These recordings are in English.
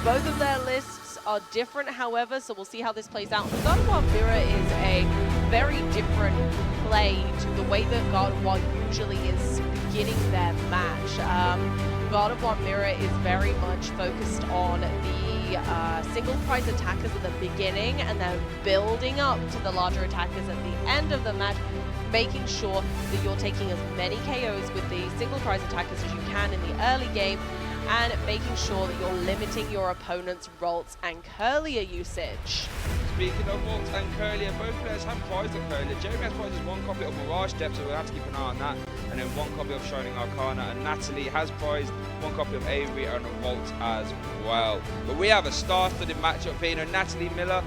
Both of their lists are different, however, so we'll see how this plays out. The God of War Mirror is a very different play to the way that God of War usually is beginning their match. God of War Mirror is very much focused on the single prize attackers at the beginning and then building up to the larger attackers at the end of the match, making sure that you're taking as many KOs with the single prize attackers as you can in the early game, and making sure that you're limiting your opponent's Ralts and Curlier usage. Speaking of Ralts and Curlier, both players have prized of Curlier. Jeremy has prized one copy of Mirage Depth, so we'll have to keep an eye on that. And then one copy of Shining Arcana. And Natalie has prized one copy of Avery and a Ralt as well. But we have a star-studded matchup here. Natalie Millar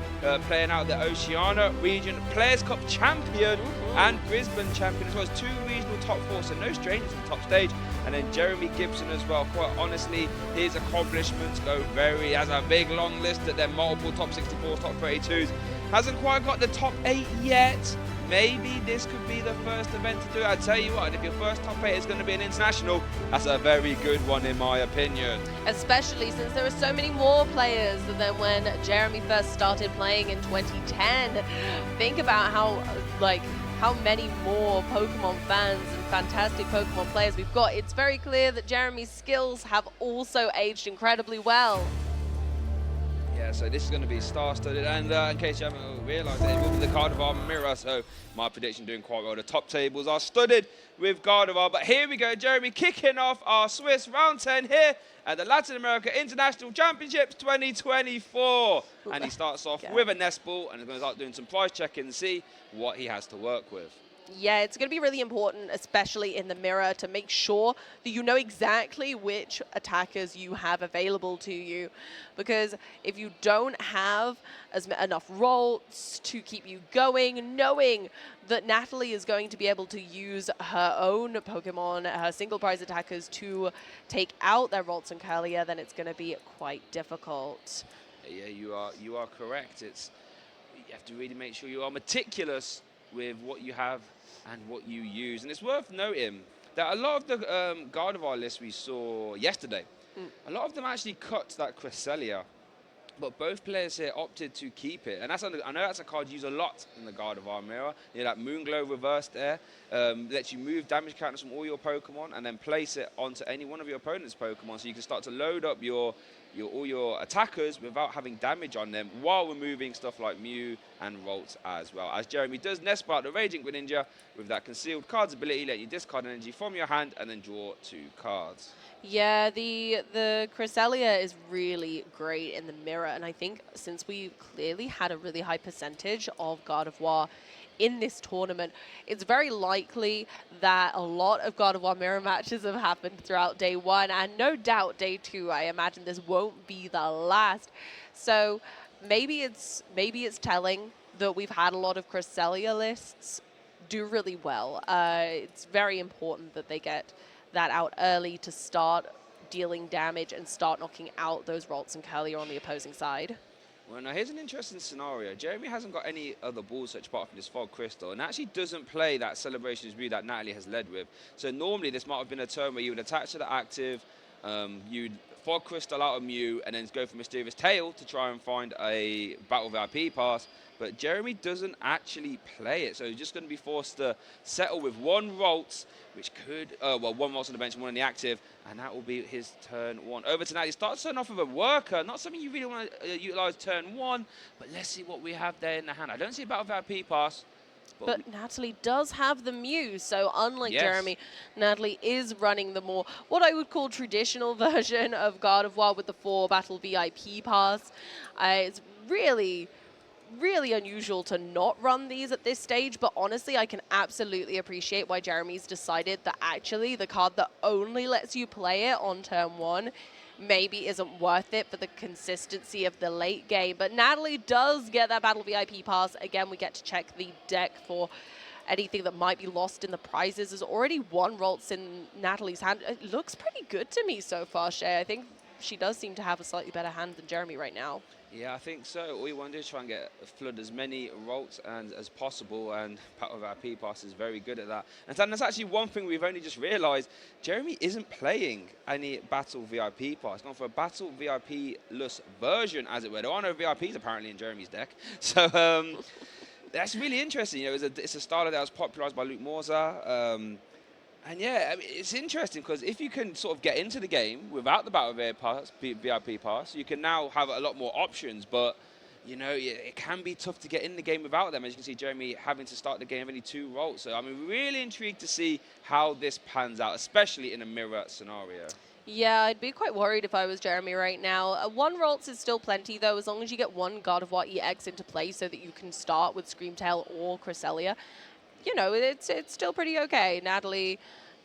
playing out the Oceania region Players Cup champion and Brisbane champion, as well as 2 regional top 4, so no strangers on the top stage. And then Jeremy Gibson as well. Quite honestly, his accomplishments go he has a big long list at their multiple top 64s, top 32s. Hasn't quite got the top 8 yet. Maybe this could be the first event to do it. I tell you what, if your first top 8 is going to be an international, that's a very good one in my opinion. Especially since there are so many more players than when Jeremy first started playing in 2010. Think about how many more Pokemon fans and fantastic Pokemon players we've got. It's very clear that Jeremy's skills have also aged incredibly well. Yeah, so this is going to be star-studded, and in case you haven't realised, it will be the Gardevoir Mirror, so my prediction doing quite well. The top tables are studded with Gardevoir, but here we go, Jeremy kicking off our Swiss round 10 here at the Latin America International Championships 2024. And he starts off with a nest ball, and he's going to start doing some prize checking and see what he has to work with. Yeah, it's going to be really important, especially in the mirror, to make sure that you know exactly which attackers you have available to you. Because if you don't have enough Ralts to keep you going, knowing that Natalie is going to be able to use her own Pokemon, her single prize attackers, to take out their Ralts and Curlier, then it's going to be quite difficult. Yeah, you are correct. You have to really make sure you are meticulous with what you have and what you use. And it's worth noting that a lot of the Gardevoir lists we saw yesterday, a lot of them actually cut that Cresselia, but both players here opted to keep it. And I know that's a card you use a lot in the Gardevoir Mirror. You know, that Moonglow reverse there lets you move damage counters from all your Pokemon and then place it onto any one of your opponent's Pokemon, so you can start to load up all your attackers without having damage on them, while removing stuff like Mew and Ralts as well. As Jeremy does nest spark the Raging Greninja with that concealed cards ability, let you discard an energy from your hand and then draw 2 cards. Yeah, the Cresselia is really great in the mirror, and I think since we clearly had a really high percentage of Gardevoir in this tournament, it's very likely that a lot of Gardevoir mirror matches have happened throughout day 1, and no doubt day 2. I imagine this won't be the last. So maybe it's telling that we've had a lot of Cresselia lists do really well. It's very important that they get that out early to start dealing damage and start knocking out those Ralts and Curlier on the opposing side. Well, now here's an interesting scenario. Jeremy hasn't got any other ball search apart from this Fog Crystal, and actually doesn't play that Celebrations Brew that Natalie has led with. So normally this might have been a turn where you would attach to the active, you'd Fog Crystal out of Mew, and then go for Mysterious Tail to try and find a Battle VIP pass. But Jeremy doesn't actually play it, so he's just going to be forced to settle with 1 Ralts, which could, 1 Ralts on the bench and 1 on the active, and that will be his turn 1. Over to Natalie. Starts turn off with a Worker, not something you really want to utilize turn 1, but let's see what we have there in the hand. I don't see a Battle VIP pass. But Natalie does have the Mew, so unlike Jeremy, Natalie is running the more, what I would call traditional version of Gardevoir with the 4 Battle VIP pass. It's really unusual to not run these at this stage, but honestly, I can absolutely appreciate why Jeremy's decided that actually the card that only lets you play it on turn 1 maybe isn't worth it for the consistency of the late game. But Natalie does get that Battle VIP pass. Again, we get to check the deck for anything that might be lost in the prizes. There's already 1 Ralts in Natalie's hand. It looks pretty good to me so far, Shay. I think she does seem to have a slightly better hand than Jeremy right now. Yeah, I think so. All you want to do is try and flood as many rolls as possible, and Battle VIP Pass is very good at that. And that's actually one thing we've only just realised. Jeremy isn't playing any Battle VIP Pass. Gone for a Battle VIP-less version, as it were. There are no VIPs apparently in Jeremy's deck. So that's really interesting. You know, it's a style that was popularised by Luke Morza. And yeah, I mean, it's interesting because if you can sort of get into the game without the Battle VIP Pass, you can now have a lot more options. But, you know, it can be tough to get in the game without them. As you can see, Jeremy having to start the game with only 2 rolls. So I'm really intrigued to see how this pans out, especially in a mirror scenario. Yeah, I'd be quite worried if I was Jeremy right now. 1 Ralts is still plenty, though, as long as you get 1 God of War EX into play so that you can start with Screamtail or Cresselia. You know, it's still pretty okay. Natalie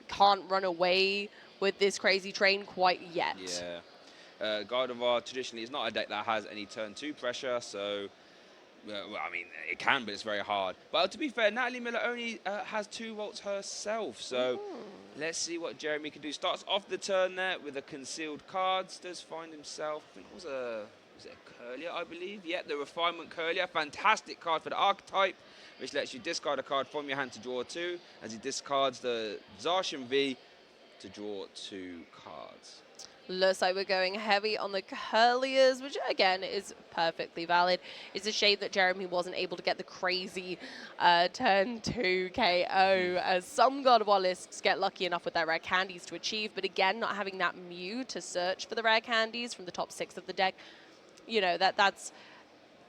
can't run away with this crazy train quite yet. Yeah. God of War traditionally is not a deck that has any turn 2 pressure, so, well, I mean, it can, but it's very hard. But to be fair, Natalie Millar only has 2 volts herself, so let's see what Jeremy can do. Starts off the turn there with a concealed cards, does find himself, I think it was it a Curlier, I believe? Yeah, the Refinement Curlier, fantastic card for the archetype, which lets you discard a card from your hand to draw 2, as he discards the Zarshan V to draw 2 cards. Looks like we're going heavy on the Curliers, which again is perfectly valid. It's a shame that Jeremy wasn't able to get the crazy turn 2 KO, as some God of War lists get lucky enough with their rare candies to achieve, but again, not having that Mew to search for the rare candies from the top 6 of the deck, you know, that's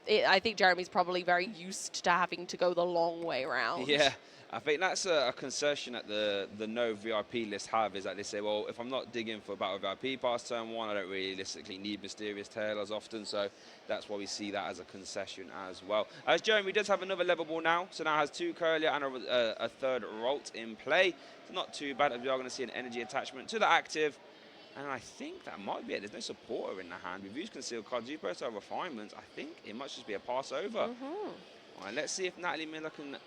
it. I think Jeremy's probably very used to having to go the long way around. Yeah, I think that's a concession that the no VIP lists have, is that they say, well, if I'm not digging for Battle VIP Pass turn 1, I don't realistically need Mysterious Tail as often, so that's why we see that as a concession as well. As Jeremy does have another level ball now, so now has 2 Curlier and a 3rd Ralt in play. It's not too bad if we are going to see an energy attachment to the active. And I think that might be it. There's no supporter in the hand. We've used concealed cards. You both have refinements. I think it might just be a pass over. All right, let's see if Natalie Millar can,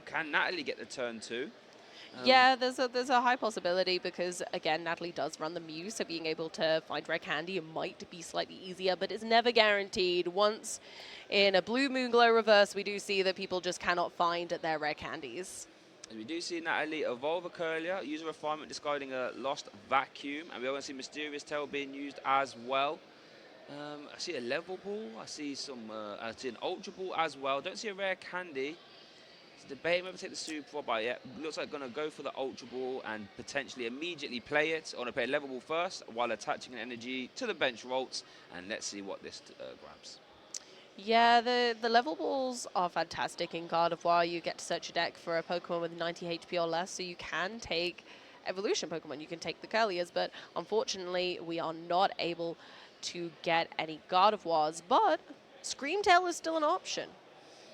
can Natalie get the turn 2? Yeah, there's a high possibility because, again, Natalie does run the Mew, so being able to find rare candy might be slightly easier, but it's never guaranteed. Once in a Blue Moon Glow reverse, we do see that people just cannot find their rare candies. And we do see Natalie evolve a Curlier, use a refinement, discarding a Lost Vacuum, and we are going to see Mysterious Tail being used as well. I see a level ball, I see an ultra ball as well. Don't see a rare candy. It's debating whether to take the super, but yeah, looks like going to go for the ultra ball and potentially immediately play it. I want to play a level ball first while attaching an energy to the bench Ralts, and let's see what this grabs. Yeah, the level balls are fantastic in God of War. You get to search a deck for a Pokemon with 90 HP or less, so you can take evolution Pokemon. You can take the Curliers, but unfortunately, we are not able to get any God of Wars. But Screamtail is still an option.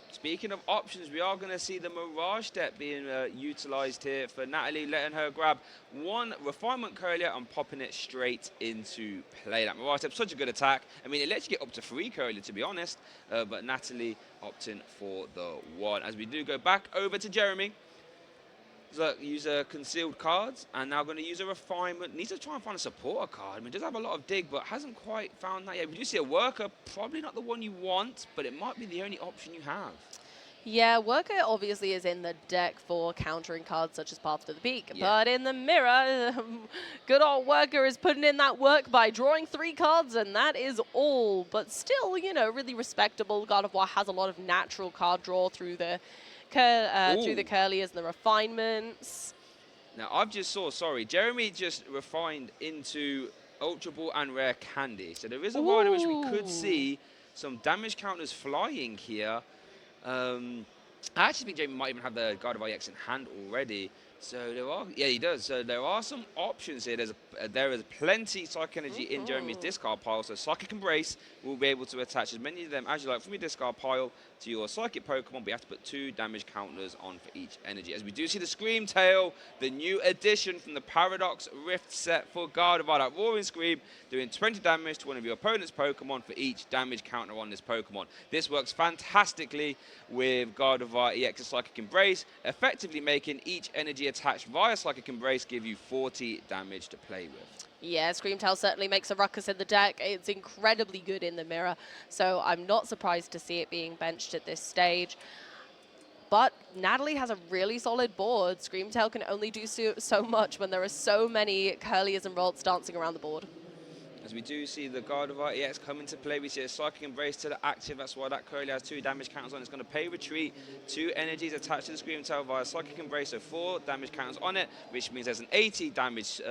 Speaking of options, we are going to see the Mirage deck being utilised here for Natalie, letting her grab 1 Refinement Curlier and popping it straight into play. That Mirage deck, such a good attack. I mean, it lets you get up to 3 Curlier, to be honest, but Natalie opting for the 1. As we do go back over to Jeremy. So use a concealed cards, and now going to use a refinement. Needs to try and find a supporter card. I mean, does have a lot of dig, but hasn't quite found that yet. We do see a worker, probably not the one you want, but it might be the only option you have. Yeah, Worker obviously is in the deck for countering cards such as Path to the Peak. Yeah. But in the mirror, good old Worker is putting in that work by drawing 3 cards, and that is all. But still, really respectable. God of War has a lot of natural card draw through the Curliers and the refinements. Now, I've just Jeremy just refined into Ultra Ball and Rare Candy. So there is a world in which we could see some damage counters flying here. I actually think Jeremy might even have the God of IX in hand already. So there are, yeah, he does. So there are some options here. There is plenty Psychic Energy in Jeremy's discard pile. So Psychic Embrace will be able to attach as many of them as you like from your discard pile to your Psychic Pokemon, but you have to put 2 damage counters on for each energy. As we do see the Screamtail, the new addition from the Paradox Rift set for God of War, that Roaring Scream, doing 20 damage to one of your opponent's Pokemon for each damage counter on this Pokemon. This works fantastically with God of War EX Psychic Embrace, effectively making each energy attached via Psychic Embrace give you 40 damage to play with. Yeah, Screamtail certainly makes a ruckus in the deck. It's incredibly good in the mirror, so I'm not surprised to see it being benched at this stage. But Natalie has a really solid board. Screamtail can only do so much when there are so many Curliers and Rolts dancing around the board. As we do see the Gardevoir EX come into play, we see a Psychic Embrace to the active. That's why that Curly has 2 damage counters on. It's going to pay retreat. 2 energies attached to the Screamtail via Psychic Embrace, so 4 damage counters on it, which means there's an 80 damage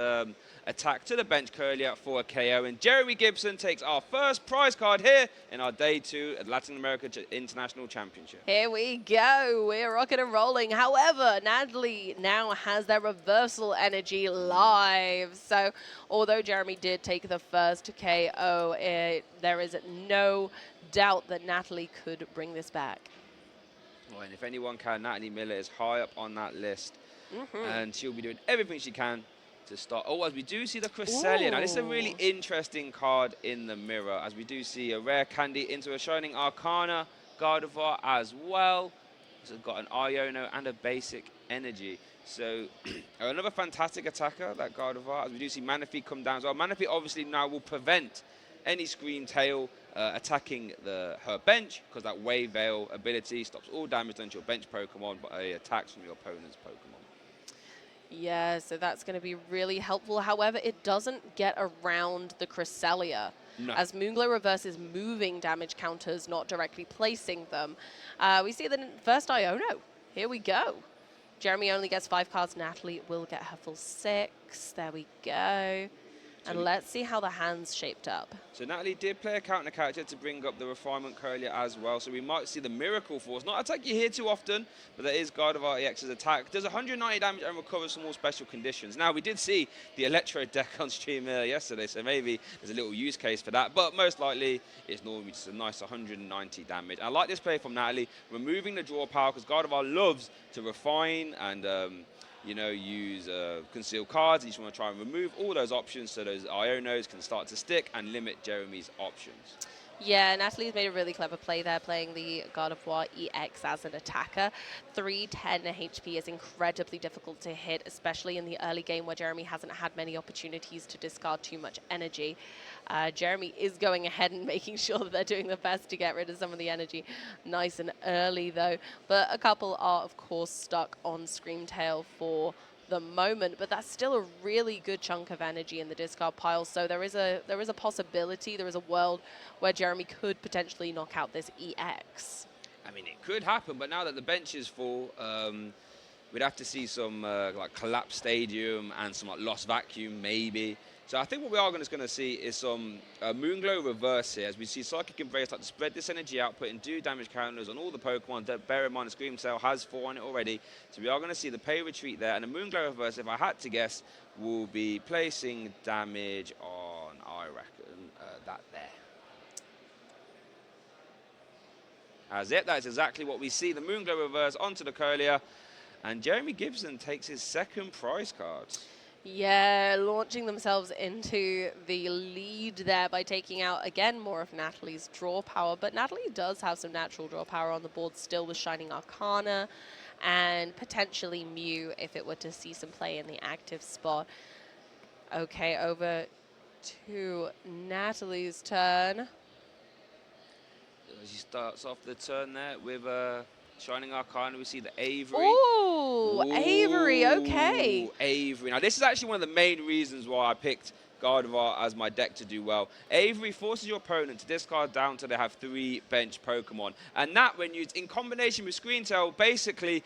attack to the bench Curly for a KO. And Jeremy Gibson takes our first prize card here in our Day 2 at Latin America International Championship. Here we go. We're rocking and rolling. However, Natalie now has their reversal energy live. So although Jeremy did take the first KO, there is no doubt that Natalie could bring this back. Well, and if anyone can, Natalie Millar is high up on that list. And she'll be doing everything she can to start. Oh, as we do see the Cresselia. Now, this is a really interesting card in the mirror, as we do see a rare candy into a Shining Arcana Gardevoir as well. So it's got an Iono and a basic energy. So another fantastic attacker, that Gardevoir, as we do see Manaphy come down as well. Manaphy obviously now will prevent any Screamtail attacking her bench, because that Wave Veil ability stops all damage done to your bench Pokemon by attacks from your opponent's Pokemon. Yeah, so that's going to be really helpful. However, it doesn't get around the Cresselia. No. As Moonglow Reverse is moving damage counters, not directly placing them. We see the first Iono. Here we go. Jeremy only gets 5 cards. Natalie will get her full 6. There we go. And let's see how the hands shaped up. So Natalie did play a counter character to bring up the Refinement Curlier as well. So we might see the Miracle Force. Not attack you here too often, but that is Gardevoir EX's attack. Does 190 damage and recovers from all special conditions. Now, we did see the Electro deck on stream yesterday, so maybe there's a little use case for that. But most likely, it's normally just a nice 190 damage. I like this play from Natalie, removing the draw power, because Gardevoir loves to refine and you know, use concealed cards. You just want to try and remove all those options so those Ionos can start to stick and limit Jeremy's options. Yeah, Natalie's made a really clever play there, playing the Gardevoir EX as an attacker. 310 HP is incredibly difficult to hit, especially in the early game where Jeremy hasn't had many opportunities to discard too much energy. Jeremy is going ahead and making sure that they're doing their best to get rid of some of the energy nice and early, though. But a couple are, of course, stuck on Screamtail for the moment, but that's still a really good chunk of energy in the discard pile. So there is a possibility, there is a world where Jeremy could potentially knock out this EX. I mean, it could happen, but now that the bench is full, we'd have to see some like collapsed stadium and some like lost vacuum maybe. So I think what we are going to see is some Moonglow Reverse here, as we see Psychic Embrace start to spread this energy out, putting 2 damage counters on all the Pokemon. Bear in mind, the Screamtail has 4 on it already. So we are going to see the Pay Retreat there. And the Moonglow Reverse, if I had to guess, will be placing damage on, I reckon, that there. As it, that's exactly what we see. The Moonglow Reverse onto the Curlier. And Jeremy Gibson takes his second prize card. Yeah, launching themselves into the lead there by taking out, again, more of Natalie's draw power. But Natalie does have some natural draw power on the board still with Shining Arcana and potentially Mew if it were to see some play in the active spot. Okay, over to Natalie's turn. She starts off the turn there with Shining Arcana. We see the Avery. Ooh, Avery, okay. Avery. Now, this is actually one of the main reasons why I picked Gardevoir as my deck to do well. Avery forces your opponent to discard down until they have 3 bench Pokemon. And that, when used in combination with Screamtail, basically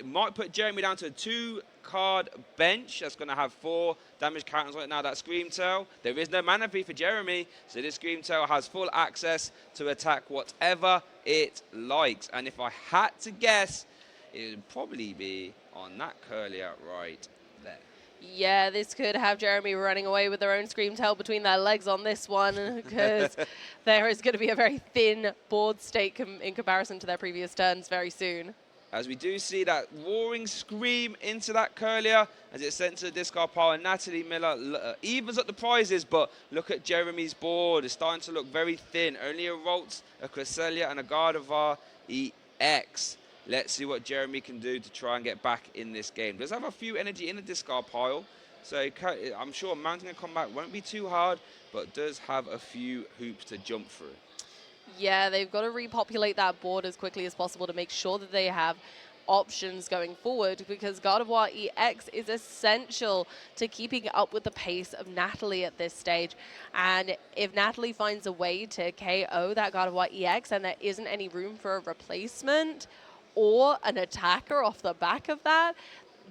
might put Jeremy down to a 2-card bench. That's going to have 4 damage counters on it. Now, that Screamtail, there is no Manaphy for Jeremy, so this Screamtail has full access to attack whatever it likes. And if I had to guess, it would probably be on that Curlier right there. Yeah, this could have Jeremy running away with their own Screamtail between their legs on this one, because there is going to be a very thin board state in comparison to their previous turns very soon. As we do see that roaring scream into that Curlier as it's sent to the discard pile, and Natalie Millar evens up the prizes, but look at Jeremy's board. It's starting to look very thin. Only a Ralts, a Cresselia, and a Gardevoir EX. Let's see what Jeremy can do to try and get back in this game. Does have a few energy in the discard pile, So I'm sure mounting a combat won't be too hard, but does have a few hoops to jump through. Yeah, they've got to repopulate that board as quickly as possible to make sure that they have options going forward, because God of War EX is essential to keeping up with the pace of Natalie at this stage. And if Natalie finds a way to KO that God of War EX and there isn't any room for a replacement or an attacker off the back of that,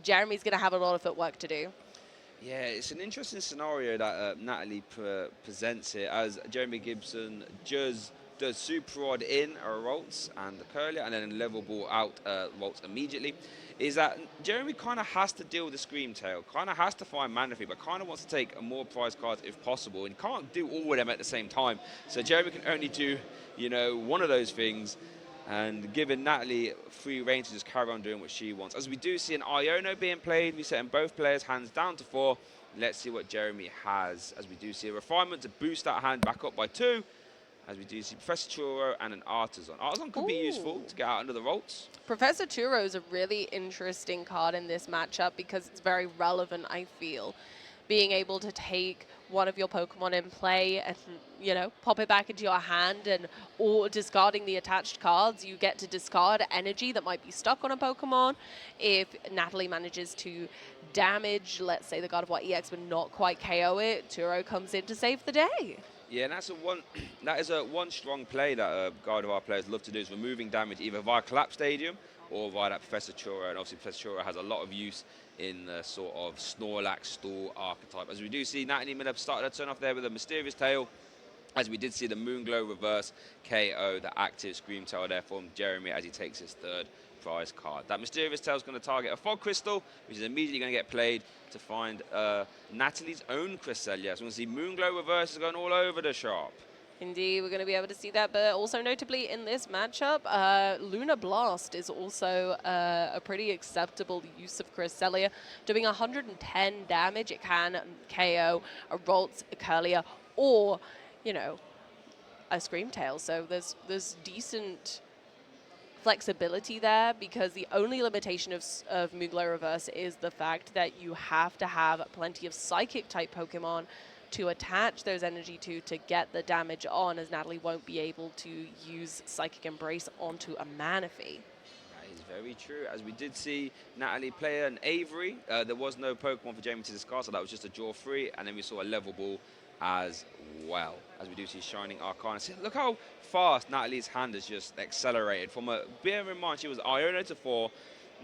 Jeremy's going to have a lot of footwork to do. Yeah, it's an interesting scenario that Natalie presents here, as Jeremy Gibson does super rod in Rolts and the curler, and then level ball out Rolts immediately. Is that Jeremy kind of has to deal with the Scream Tail, kind of has to find mana free, but kind of wants to take a more prize cards if possible, and can't do all of them at the same time. So Jeremy can only do, one of those things, and giving Natalie free reign to just carry on doing what she wants. As we do see an Iono being played, we're setting both players' hands down to 4. Let's see what Jeremy has, as we do see a refinement to boost that hand back up by 2, as we do see Professor Churro and an Artisan. Artisan could be useful to get out under the Rolts. Professor Churro is a really interesting card in this matchup because it's very relevant, I feel. Being able to take one of your Pokemon in play and, pop it back into your hand, and or discarding the attached cards, you get to discard energy that might be stuck on a Pokemon. If Natalie manages to damage, let's say, the God of War EX but not quite KO it, Churro comes in to save the day. Yeah, and that is a one strong play that God of War players love to do, is removing damage either via Collapse Stadium or via that Professor Churro. And obviously Professor Churro has a lot of use in the sort of Snorlax stall archetype. As we do see, Natalie Millar started her turn off there with a Mysterious Tail, as we did see the Moonglow reverse KO, the active Scream Tail there from Jeremy as he takes his 3rd prize card. That Mysterious Tail is going to target a Fog Crystal, which is immediately going to get played to find Natalie's own Cresselia. So we see Moonglow reverse is going all over the shop. Indeed, we're going to be able to see that, but also notably in this matchup, Lunar Blast is also a pretty acceptable use of Cresselia, doing 110 damage. It can KO a Rolts, a Curlia, or, a Scream Tail. So there's decent flexibility there, because the only limitation of Moonglow Reverse is the fact that you have to have plenty of Psychic-type Pokemon to attach those energy to get the damage on, as Natalie won't be able to use Psychic Embrace onto a Manaphy. That is very true. As we did see Natalie play an Avery, there was no Pokemon for Jamie to discard, so that was just a draw 3, and then we saw a level ball as well. As we do see Shining Arcana. See, look how fast Natalie's hand has just accelerated. Bear in mind, she was Iono to 4.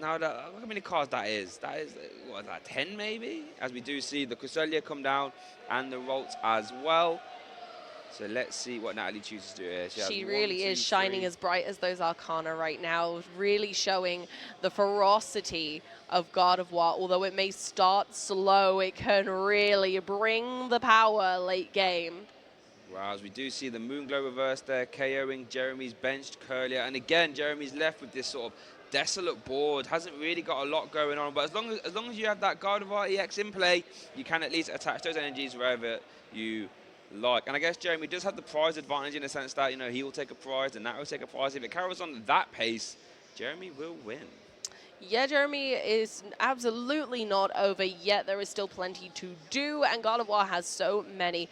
Now, look how many cards that is. That is, what is that, 10 maybe? As we do see the Cresselia come down and the Rolts as well. So let's see what Natalie chooses to do here. She really is shining as bright as those Arcana right now, really showing the ferocity of God of War. Although it may start slow, it can really bring the power late game. Wow, as we do see the Moonglow reverse there, KOing Jeremy's benched Curlia. And again, Jeremy's left with this sort of desolate board, hasn't really got a lot going on, but as long as you have that God of War EX in play, you can at least attach those energies wherever you like. And I guess Jeremy does have the prize advantage in the sense that, he will take a prize and Nat will take a prize. If it carries on that pace, Jeremy will win. Yeah, Jeremy is absolutely not over yet. There is still plenty to do, and God of War has so many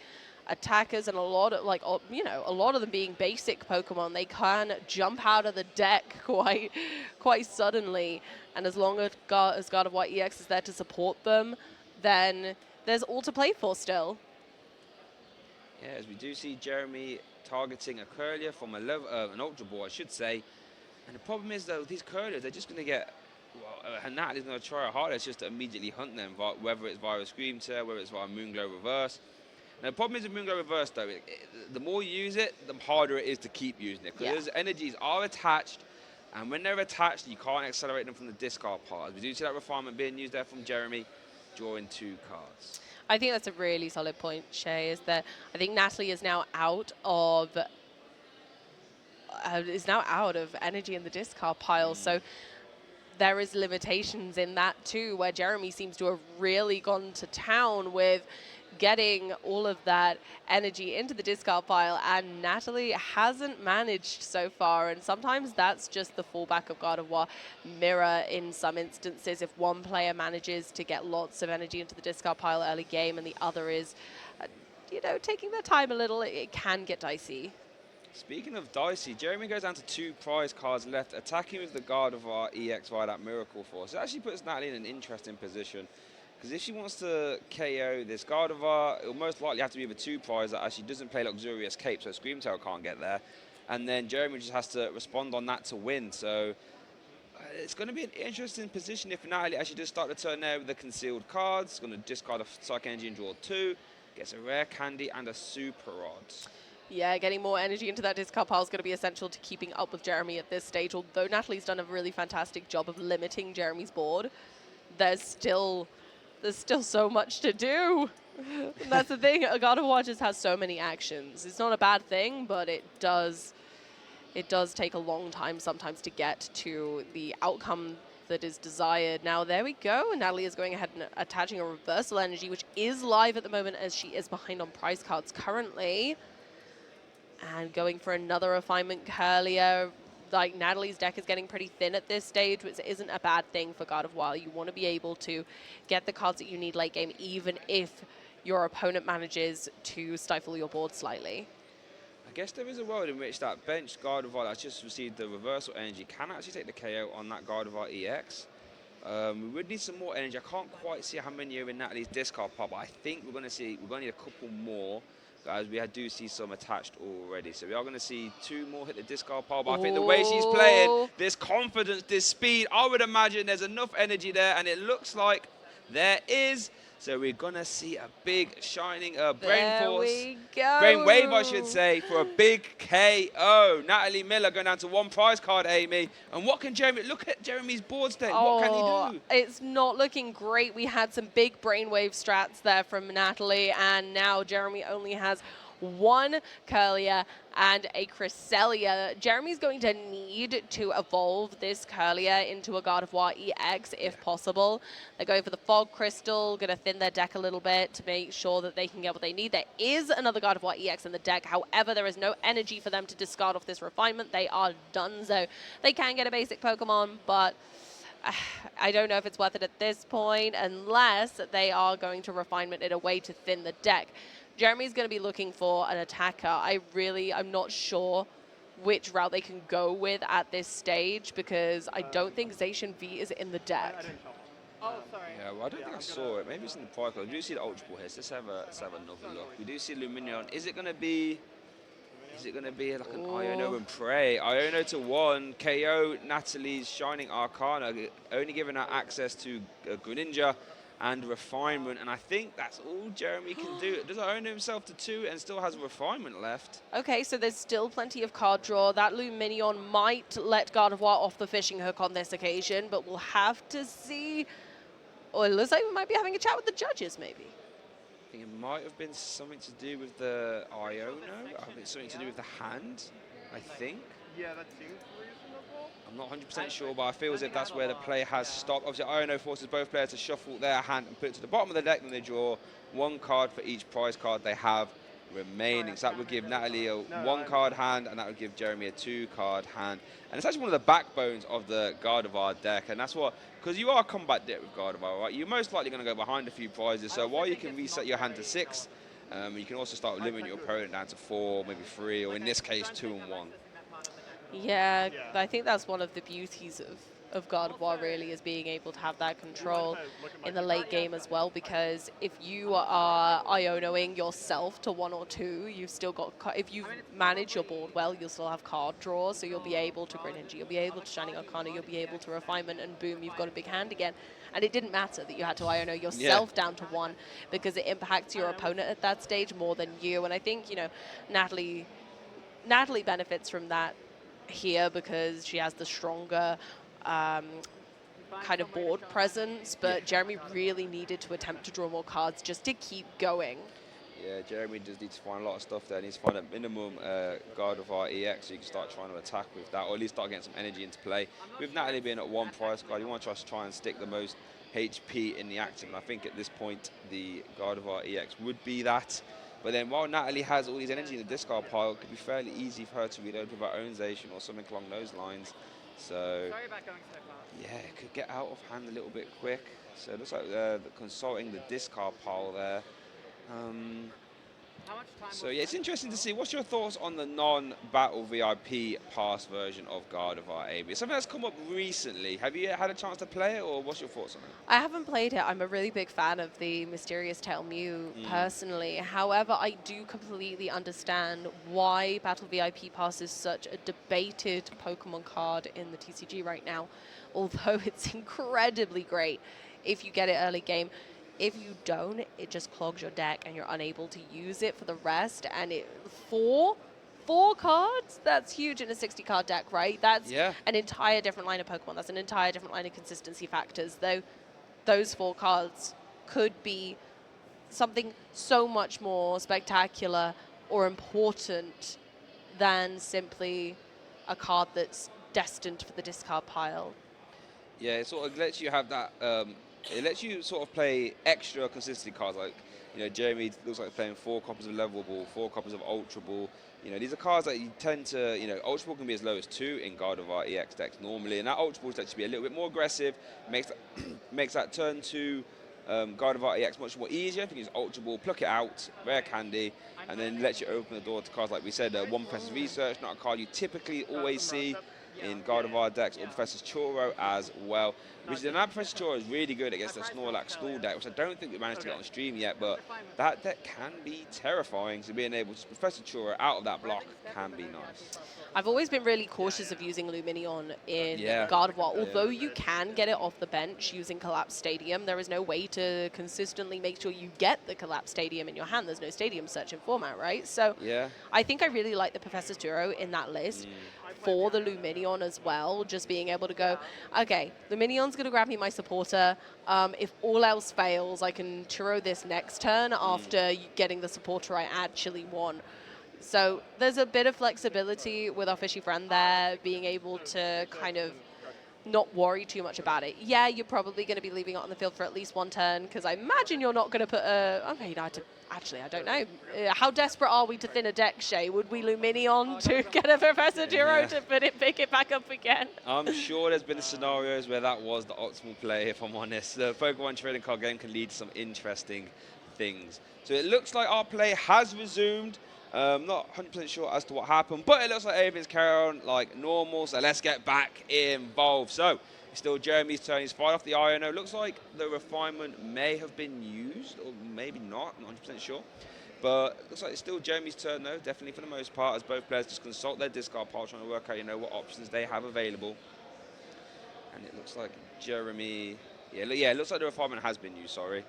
attackers, and a lot of a lot of them being basic Pokemon. They can jump out of the deck quite suddenly, and as long as God of War EX is there to support them, then there's all to play for still. Yeah, as we do see Jeremy targeting a Curlia from an Ultra Ball, I should say. And the problem is, though, these Curlias, they're just going to get, and Natalie's going to try her hardest just to immediately hunt them, whether it's via a Scream Tail, whether it's via Moonglow Reverse. Now, the problem is with Moonglow Reverse, though, the more you use it, the harder it is to keep using it. Because those energies are attached, and when they're attached, you can't accelerate them from the discard part. We do see that refinement being used there from Jeremy, drawing 2 cards. I think that's a really solid point, Shay, is that I think Natalie is now out of energy in the discard pile. So there is limitations in that too, where Jeremy seems to have really gone to town with getting all of that energy into the discard pile, and Natalie hasn't managed so far. And sometimes that's just the fallback of God of War Mirror in some instances. If one player manages to get lots of energy into the discard pile early game and the other is, taking their time a little, it can get dicey. Speaking of dicey, Jeremy goes down to 2 prize cards left, attacking with the Guard of our EX via that Miracle Force. It actually puts Natalie in an interesting position, because if she wants to KO this Gardevoir, it'll most likely have to be with a 2 prize that actually doesn't play Luxurious Cape, so Screamtail can't get there. And then Jeremy just has to respond on that to win. So it's going to be an interesting position if Natalie actually does start the turn there with the concealed cards. It's going to discard a Psychic Energy and draw 2, gets a Rare Candy and a Super Rod. Yeah, getting more energy into that discard pile is going to be essential to keeping up with Jeremy at this stage. Although Natalie's done a really fantastic job of limiting Jeremy's board, there's still so much to do. And that's the thing. A God of War just has so many actions. It's not a bad thing, but it does take a long time sometimes to get to the outcome that is desired. Now, there we go. Natalie is going ahead and attaching a Reversal Energy, which is live at the moment as she is behind on prize cards currently. And going for another Refinement Curlier. Like, Natalie's deck is getting pretty thin at this stage, which isn't a bad thing for God of War. You want to be able to get the cards that you need late game, even if your opponent manages to stifle your board slightly. I guess there is a world in which that bench Gardevoir that's just received the Reversal Energy can actually take the KO on that Gardevoir EX. We would need some more energy. I can't quite see how many are in Natalie's discard pile, but I think we're going to need a couple more. Guys, we do see some attached already. So we are going to see 2 more hit the discard pile. But I think the way she's playing, this confidence, this speed, I would imagine there's enough energy there. And it looks like there is. So we're going to see a big shining Brain Force. There we go. Brain Wave, I should say, for a big KO. Natalie Millar going down to 1 prize card, Amy. And what can Jeremy... Look at Jeremy's board state. What can he do? It's not looking great. We had some big brainwave strats there from Natalie, and now Jeremy only has 1 Curlier and a Cresselia. Jeremy's going to need to evolve this Curlier into a God of War EX if possible. They're going for the Fog Crystal, going to thin their deck a little bit to make sure that they can get what they need. There is another God of War EX in the deck. However, there is no energy for them to discard off this Refinement. They are done, so they can get a basic Pokemon, but I don't know if it's worth it at this point unless they are going to Refinement in a way to thin the deck. Jeremy's going to be looking for an attacker. I'm not sure which route they can go with at this stage because I don't think Zacian V is in the deck. Oh, sorry. Yeah, well, I don't think I saw it. Maybe it's in the prior card. We do see the Ultra Ball here. So let's have another look. We do see Lumineon. Is it going to be like an Iono and Prey? Iono to 1, KO Natalie's Shining Arcana, only giving her access to Greninja and Refinement, and I think that's all Jeremy can do. Does Iono himself to 2 and still has Refinement left. Okay, so there's still plenty of card draw. That Lumineon might let God of War off the fishing hook on this occasion, but we'll have to see. Or it looks like we might be having a chat with the judges, maybe. I think it might have been something to do with the Iono. I think it's something to do with the hand, I think. Yeah, that seems reasonable. I'm not 100% sure, but I feel as if that's where the play has stopped. Obviously, Iono forces both players to shuffle their hand and put it to the bottom of the deck, and they draw 1 card for each prize card they have remaining. So that would give Natalie a 1-card hand, and that would give Jeremy a 2-card hand. And it's actually one of the backbones of the Gardevoir deck, and that's what, because you are a combat deck with Gardevoir, right? You're most likely going to go behind a few prizes, so while you can reset your hand to 6, you can also start limiting your opponent down to 4, maybe 3, or in this case, 2 and 1. Yeah, I think that's one of the beauties of God of War really, is being able to have that control in the late game as well, because if you are Ionoing yourself to 1 or 2, you've still got, if you manage your board well, you'll still have card draws, so you'll be able to Greninja, you'll be able to Shining Arcana, you'll be able to Refinement, and boom, you've got a big hand again. And it didn't matter that you had to Iono yourself down to 1, because it impacts your opponent at that stage more than you. And I think, Natalie benefits from that here because she has the stronger kind of board presence, but Jeremy really needed to attempt to draw more cards just to keep going. Yeah, Jeremy does need to find a lot of stuff there. He needs to find a minimum Gardevoir EX so you can start trying to attack with that, or at least start getting some energy into play. With Natalie being at 1 prize card, you want to try and stick the most HP in the active. And I think at this point, the Gardevoir EX would be that. But then while Natalie has all these energy in the discard pile, it could be fairly easy for her to reload with her own Zation or something along those lines. So, Sorry about going so fast. yeah, it could get out of hand a little bit quick. So it looks like they're consulting the discard pile there. How much time So was yeah, it's left? interesting to see. What's your thoughts on the non-battle VIP pass version of Gardevoir AB? Something that's come up recently. Have you had a chance to play it, or what's your thoughts on it? I haven't played it. I'm a really big fan of the Mysterious Tail Mew personally. However, I do completely understand why Battle VIP Pass is such a debated Pokemon card in the TCG right now. Although it's incredibly great if you get it early game. If you don't, it just clogs your deck and you're unable to use it for the rest. And four cards? That's huge in a 60-card deck, right? That's an entire different line of Pokemon. That's an entire different line of consistency factors. Though those 4 cards could be something so much more spectacular or important than simply a card that's destined for the discard pile. Yeah, it sort of lets you have that. It lets you sort of play extra consistency cards, like, you know, Jeremy looks like playing 4 copies of Level Ball, 4 copies of Ultra Ball. You know, these are cards that you tend to, you know, Ultra Ball can be as low as 2 in Gardevoir EX decks normally, and that Ultra Ball is actually be a little bit more aggressive, makes that turn to Gardevoir EX much more easier. If you use Ultra Ball, pluck it out, rare candy, and then lets you open the door to cards like we said, One Professor's Research, not a card you typically always see in Gardevoir decks, or Professor's Churro as well. Which is now Professor Churro is really good against the Snorlax Stool deck, which I don't think we managed to get on stream yet, but that deck can be terrifying, so being able to Professor Churro out of that block can be nice. I've always been really cautious of using Luminion in Gardevoir. Although you can get it off the bench using Collapse Stadium, there is no way to consistently make sure you get the Collapse Stadium in your hand. There's no Stadium Search in format, right? So I think I really like the Professor Turo in that list for the Luminion as well, just being able to go, okay, Luminion's going to grab me my supporter. If all else fails, I can Churro this next turn after getting the supporter I actually want. So there's a bit of flexibility with our fishy friend there, being able to kind of not worry too much about it. Yeah, you're probably going to be leaving it on the field for at least 1 turn, because I imagine you're not going to put a... Okay, you know, actually, I don't know. How desperate are we to thin a deck, Shay? Would we Luminion to get a Professor Turo to pick it back up again? I'm sure there's been scenarios where that was the optimal play, if I'm honest. The Pokemon trading card game can lead to some interesting things. So it looks like our play has resumed. Not 100% sure as to what happened, but it looks like everything's carrying on like normal, so let's get back involved. So it's still Jeremy's turn. He's fired off the Iono. Looks like the refinement may have been used, or maybe not 100% sure. But looks like it's still Jeremy's turn, though, definitely for the most part, as both players just consult their discard pile, trying to work out, you know, what options they have available. And it looks like Jeremy... Yeah, it looks like the refinement has been used, sorry.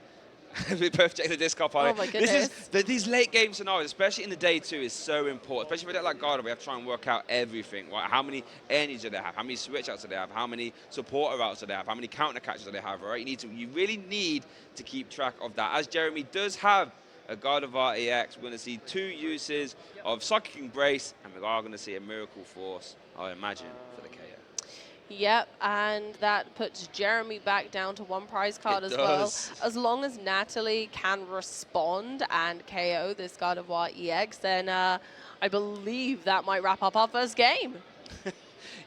We both check the discard pile. Oh my goodness. These late game scenarios, especially in the day 2, is so important. Especially for a deck like Gardevoir, we have to try and work out everything. Right? How many energies do they have? How many switch outs do they have? How many supporter routes do they have? How many counter catches do they have? Right? You really need to keep track of that. As Jeremy does have a Gardevoir EX, we're going to see 2 uses of Psychic Embrace, and we are going to see a Miracle Force, I imagine, for the KO. Yep, and that puts Jeremy back down to 1 prize card as well. As long as Natalie can respond and KO this Gardevoir EX, then I believe that might wrap up our first game.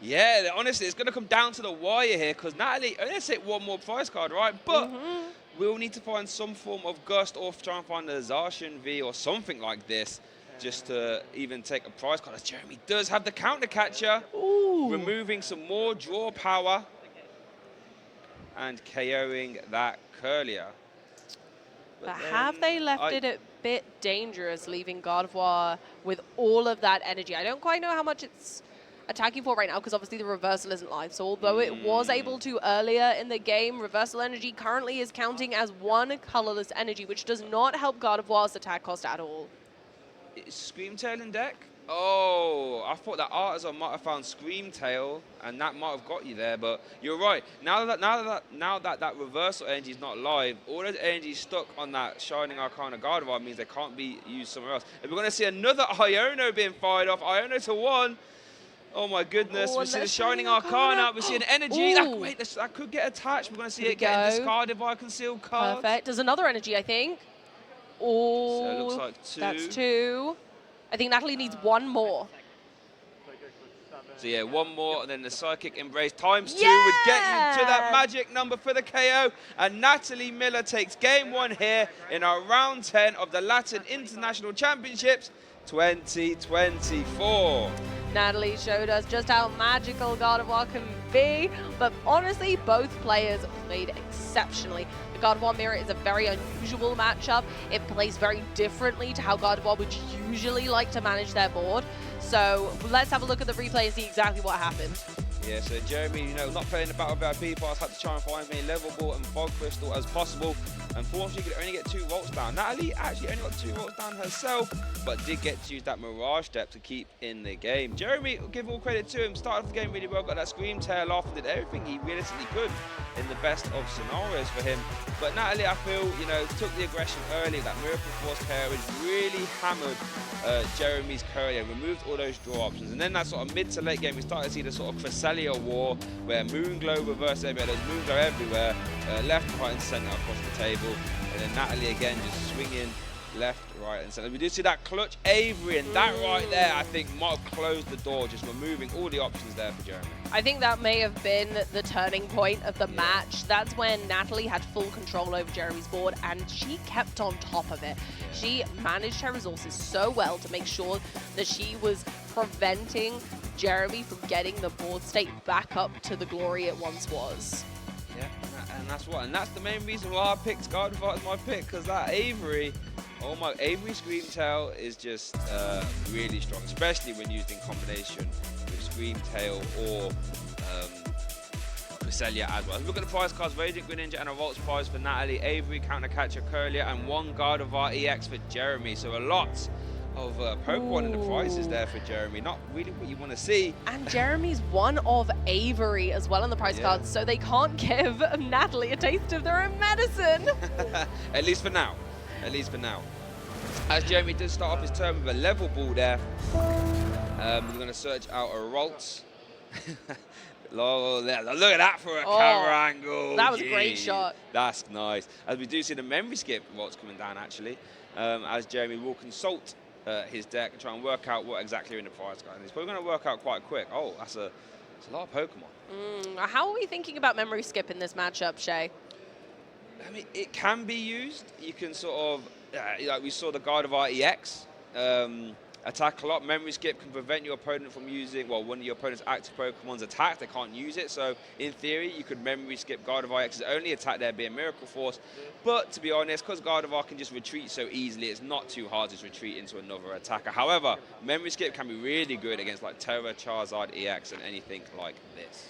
Yeah, honestly, it's going to come down to the wire here, because Natalie only has to take 1 more prize card, right? But we'll need to find some form of Gust, or try and find a Zacian V or something like this, just to even take a prize card, as Jeremy does have the counter catcher, removing some more draw power and KOing that Curlier. But have they left it a bit dangerous, leaving Gardevoir with all of that energy? I don't quite know how much it's attacking for right now, because obviously the reversal isn't live. So although it was able to earlier in the game, reversal energy currently is counting as 1 colorless energy, which does not help Gardevoir's attack cost at all. Screamtail in deck? Oh, I thought that Artisan might have found Screamtail, and that might have got you there. But you're right. Now that reversal energy is not live, all that energy stuck on that Shining Arcana Gardevoir means they can't be used somewhere else. And we're going to see another Iono being fired off. Iono to 1. Oh my goodness, Oh, we and see the they're Shining Shining Arcana, Arcana. we're seeing energy. That, Ooh. wait, that could get attached. We're going to see Here it we getting go. discarded by concealed cards. Perfect. There's another energy, I think. So it looks Oh, like 2. that's 2. I think Natalie needs one more. So yeah, one more, and then the Psychic Embrace times 2 would get you to that Yeah! magic number for the KO. And Natalie Millar takes game 1 here in our round 10 of the Latin International Championships 2024. Natalie showed us just how magical God of War can be, but honestly, both players played exceptionally. The God of War mirror is a very unusual matchup. It plays very differently to how God of War would usually like to manage their board. So let's have a look at the replay and see exactly what happened. Yeah, so Jeremy, you know, not playing the Battle VIP pass, had to try and find as many level ball and fog crystal as possible. Unfortunately, could only get 2 volts down. Natalie actually only got 2 volts down herself, but did get to use that Mirage step to keep in the game. Jeremy, give all credit to him, started off the game really well, got that Scream tail off, did everything he realistically could in the best of scenarios for him. But Natalie, I feel, you know, took the aggression early. That Miracle Force KO has really hammered Jeremy's career, removed all those draw options. And then that sort of mid to late game, we started to see the sort of Cresselia war, where Moonglow reversed everywhere, there's Moonglow everywhere, left, right and centre across the table. And then Natalie again just swinging left, right and centre. We do see that clutch Avery, and that right there, I think, might have closed the door, just removing all the options there for Jeremy. I think that may have been the turning point of the match. That's when Natalie had full control over Jeremy's board, and she kept on top of it. She managed her resources so well to make sure that she was preventing Jeremy from getting the board state back up to the glory it once was. Yeah, and that's the main reason why I picked God of War as my pick, because that Avery, oh my, Avery Scream Tail is just really strong, especially when used in combination with Scream Tail or Cresselia as well. Look at the prize cards: Radiant Greninja and a Volts prize for Natalie, Avery, Counter Catcher, Curlia, and 1 God of War EX for Jeremy. So a lot of Pokemon in the prizes there for Jeremy. Not really what you want to see. And Jeremy's one of Avery as well on the prize cards, so they can't give Natalie a taste of their own medicine. At least for now. At least for now. As Jeremy does start off his turn with a level ball there, we're going to search out a Ralts. Look at that for a camera angle. That was a great shot. That's nice. As we do see the memory skip Ralts coming down actually, as Jeremy will consult his deck and try and work out what exactly are in the prize card. And he's probably going to work out quite quick. Oh, that's a lot of Pokemon. How are we thinking about memory skip in this matchup, Shay? I mean, it can be used. You can sort of, like we saw the God of War EX attack a lot. Memory skip can prevent your opponent from using, well, one of your opponent's active Pokemon's attack. They can't use it. So in theory, you could memory skip God of War EX's only attack there being Miracle Force. But to be honest, because God of War can just retreat so easily, it's not too hard to retreat into another attacker. However, memory skip can be really good against like Terra, Charizard, EX, and anything like this.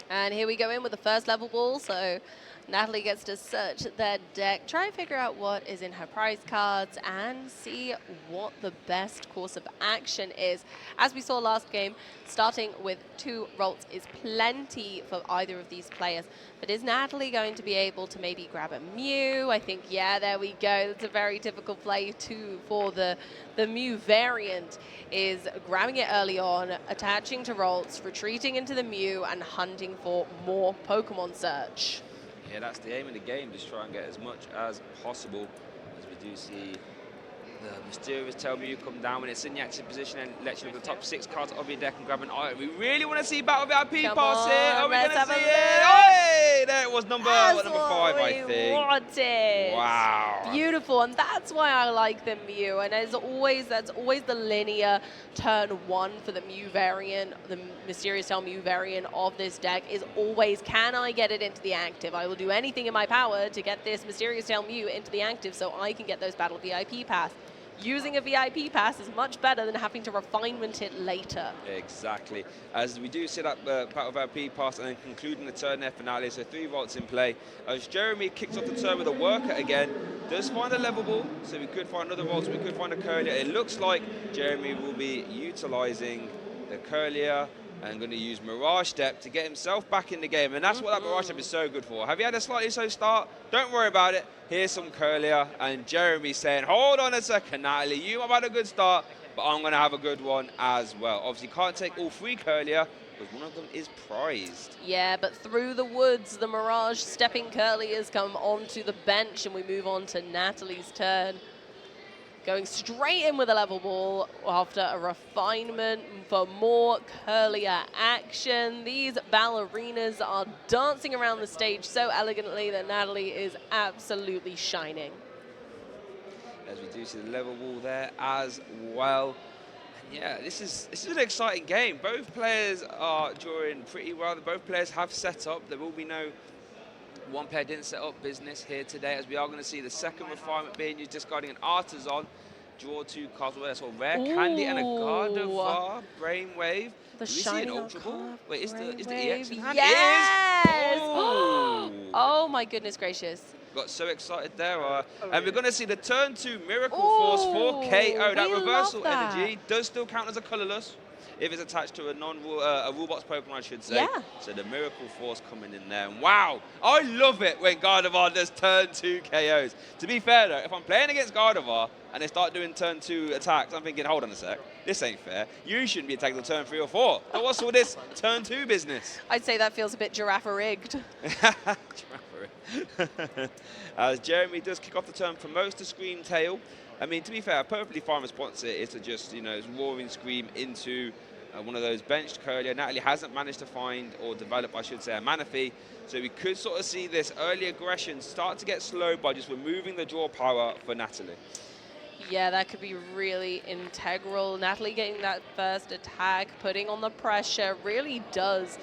And here we go in with the first level ball. So Natalie gets to search their deck, try and figure out what is in her prize cards, and see what the best course of action is. As we saw last game, starting with 2 Ralts is plenty for either of these players. But is Natalie going to be able to maybe grab a Mew? I think, yeah, there we go. That's a very difficult play too for the Mew variant, is grabbing it early on, attaching to Ralts, retreating into the Mew, and hunting for more Pokemon search. Yeah, that's the aim of the game, just try and get as much as possible. As we do see the mysterious Tail Mew come down when it's in the active position and lets you look at the top 6 cards of your deck and grab an item. We really want to see Battle VIP pass here. Are we going to see it? Hey, there it was, number 5, I think. Wanted. Wow. Beautiful, and that's why I like the Mew. And as always, that's always the linear turn 1 for the Mew variant, the Mysterious Tail Mew variant of this deck is always, can I get it into the active? I will do anything in my power to get this Mysterious Tail Mew into the active so I can get those Battle VIP pass. Using a VIP pass is much better than having to refinement it later. Exactly. As we do see that Battle VIP pass and then concluding the turn there finale, so 3 Ralts in play. As Jeremy kicks off the turn with a worker again, does find a level ball, so we could find another Ralts, we could find a Curlia. It looks like Jeremy will be utilising the Curlia and going to use Mirage Step to get himself back in the game. And that's what that Mirage Step is so good for. Have you had a slightly slow start? Don't worry about it. Here's some Curlia. And Jeremy saying, hold on a second, Natalie. You have had a good start. but I'm going to have a good one as well. Obviously, can't take all 3 Curlier, because one of them is prized. Yeah, but through the woods, the Mirage stepping Curly has come onto the bench, and we move on to Natalie's turn. Going straight in with a level ball after a refinement for more Curlier action. These ballerinas are dancing around the stage so elegantly that Natalie is absolutely shining. As we do see the level wall there as well. Yeah, this is an exciting game. Both players are drawing pretty well. Both players have set up. There will be no one player didn't set up business here today, as we are going to see the second refinement being used, discarding an Artisan. Draw 2 cards. Well, that's all rare candy and a Gardevoir Brainwave. The Do we see an shiny Ultra Ball? Wait, is the EX in hand? Yes! It is! Oh! Oh my goodness gracious. Got so excited there. And we're going to see the turn 2 Miracle Force for KO. That we reversal love that. energy does still count as a colorless if it's attached to a rule box Pokemon, I should say. Yeah. So the Miracle Force coming in there. And wow, I love it when Gardevoir does turn 2 KOs. To be fair though, if I'm playing against Gardevoir and they start doing turn 2 attacks, I'm thinking, hold on a sec, this ain't fair. You shouldn't be attacking the turn 3 or 4. So what's all this turn 2 business? I'd say that feels a bit giraffe-rigged. As Jeremy does kick off the turn, promotes to Scream Tail. I mean, to be fair, a perfectly fine response here is to just, roaring Scream into one of those benched Curlier. Natalie hasn't managed to find or develop, I should say, a Manaphy. So we could sort of see this early aggression start to get slowed by just removing the draw power for Natalie. Yeah, that could be really integral. Natalie getting that first attack, putting on the pressure, really does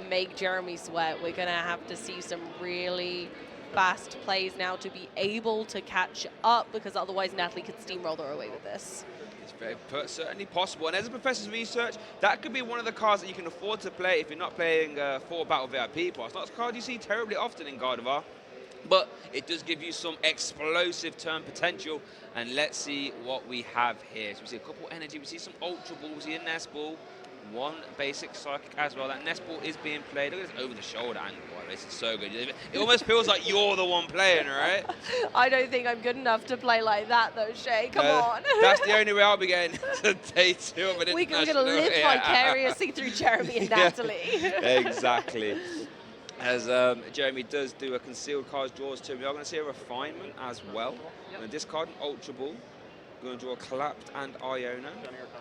make Jeremy sweat. We're going to have to see some really fast plays now to be able to catch up, because otherwise Natalie could steamroll her away with this. It's very certainly possible. And as a professor's research, that could be one of the cards that you can afford to play if you're not playing 4 Battle VIP Pass. Not a card you see terribly often in Gardevoir, but it does give you some explosive turn potential. And let's see what we have here. So we see a couple energy, we see some Ultra Balls, we see a Nest Ball, one basic Psychic as well. That Nest Ball is being played. Look at this over the shoulder angle. Wow, this is so good. It almost feels like you're the one playing, right? I don't think I'm good enough to play like that though, Shay. Come on. That's the only way I'll be getting to day 2 of an We're going to live vicariously through Jeremy and Natalie. Exactly. As Jeremy does do a concealed cards draws too, we are going to see a refinement as well. Going to discard an Ultra Ball. Going to draw Collapsed and Iona.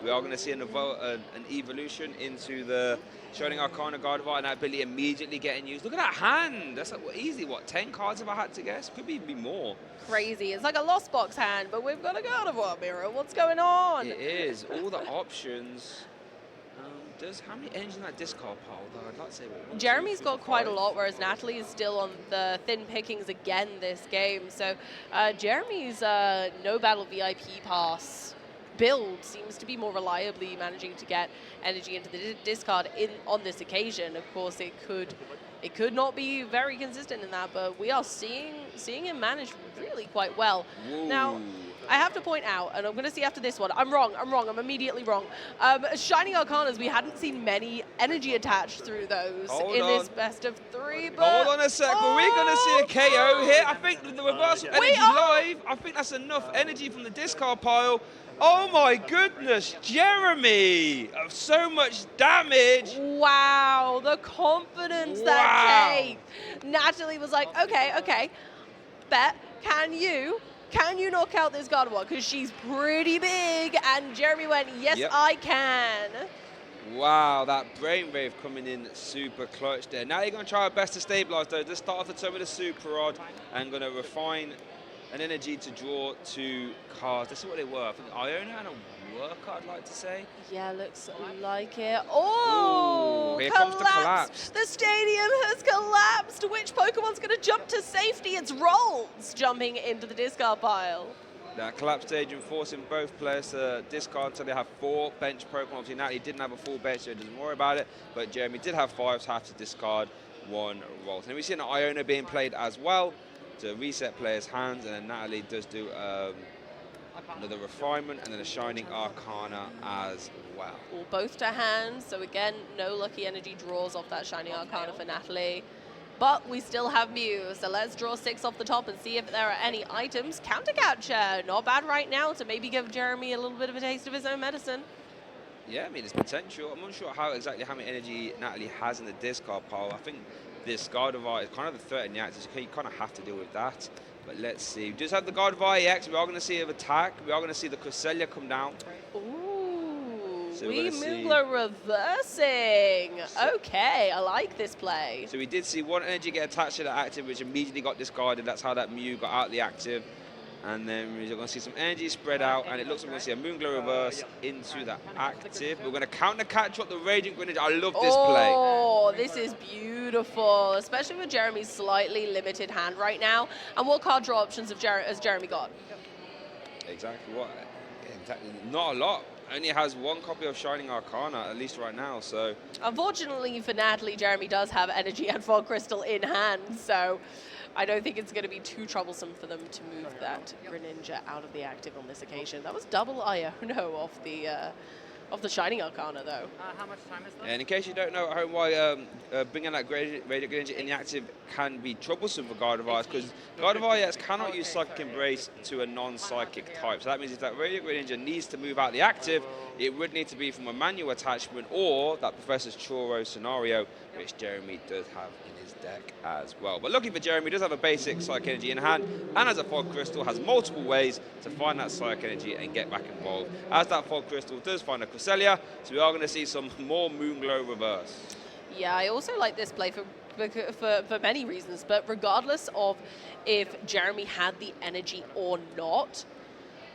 We are going to see an evolution into the Shining Arcana Gardevoir, and that ability immediately getting used. Look at that hand. That's like, easy. What, 10 cards if I had to guess? Could be more. Crazy. It's like a Lost Box hand, but we've got a Gardevoir mirror. What's going on? It is. All the options. How many energy in that discard pile? Though I'd like to say, what, Jeremy's got quite a lot, whereas Natalie is still on the thin pickings again this game. So Jeremy's no battle VIP pass build seems to be more reliably managing to get energy into the discard on this occasion. Of course, it could not be very consistent in that, but we are seeing him manage really quite well. Whoa. Now, I have to point out, and I'm going to see after this one, I'm wrong, I'm immediately wrong. Shining Arcanas, we hadn't seen many energy attached through those this best of 3, but... Hold on a sec, are we going to see a KO here? I think the reversal energy live, I think that's enough energy from the discard pile. Oh my goodness, Jeremy! So much damage! Wow, the confidence that came. Natalie was like, okay, bet, can you knock out this Gardevoir? Because she's pretty big. And Jeremy went, yes, I can. Wow, that Brainwave coming in super clutch there. Now you're going to try our best to stabilize though. Just start off the turn with a Super Rod and going to refine an energy to draw 2 cards. Let's see what they were. I think Iona and a Worker, I'd like to say. Yeah, looks like it. Oh, here comes the collapse. The stadium has collapsed. Which Pokemon's going to jump to safety? It's Rolls jumping into the discard pile. That collapse stage forcing both players to discard until they have 4 bench Pokemon. Obviously, Natalie didn't have a full bench, so he doesn't worry about it. But Jeremy did have 5, so have to discard 1 Rolls. And we see an Iona being played as well to reset players' hands, and then Natalie does do another refinement and then a Shining Arcana as well. Both to hand, so again, no lucky energy draws off that Shining Arcana for Natalie. But we still have Mew, so let's draw 6 off the top and see if there are any items. Counter Catcher, not bad right now to maybe give Jeremy a little bit of a taste of his own medicine. Yeah, I mean, it's potential. I'm not sure exactly how much energy Natalie has in the discard pile. I think this Gardevoir is kind of the threat in the active, so you kind of have to deal with that. But let's see. We just have the Gardevoir EX. We are going to see an attack. We are going to see the Cresselia come down. Ooh, So we Moonglow reversing. Okay, I like this play. So we did see one energy get attached to the active, which immediately got discarded. That's how that Mew got out of the active. And then we're going to see some energy spread out, and it looks like we're going to see a Moonglow reverse into the active. We're going to counter catch up the Raging Greninja. I love this play. Oh, this is beautiful, especially with Jeremy's slightly limited hand right now. And what card draw options has Jeremy got? Exactly what? Exactly, not a lot. Only has one copy of Shining Arcana, at least right now, so... Unfortunately for Natalie, Jeremy does have Energy and Fog Crystal in hand, so I don't think it's going to be too troublesome for them to move that Greninja out of the active on this occasion. That was double Iono off the Shining Arcana, though. How much time is left? And in case you don't know at home why bringing that Radiant Greninja in the active can be troublesome for Gardevoir, because Gardevoir, yes, cannot use Psychic Embrace to a non-psychic type. So that means if that Radiant Greninja needs to move out the active, it would need to be from a manual attachment or that Professor's Churro scenario, which Jeremy does have in his deck as well. But lucky for Jeremy, he does have a basic Psychic Energy in hand, and as a Fog Crystal, has multiple ways to find that Psychic Energy and get back involved. As that Fog Crystal does find a Cresselia, so we are going to see some more Moonglow reverse. Yeah, I also like this play for many reasons, but regardless of if Jeremy had the energy or not,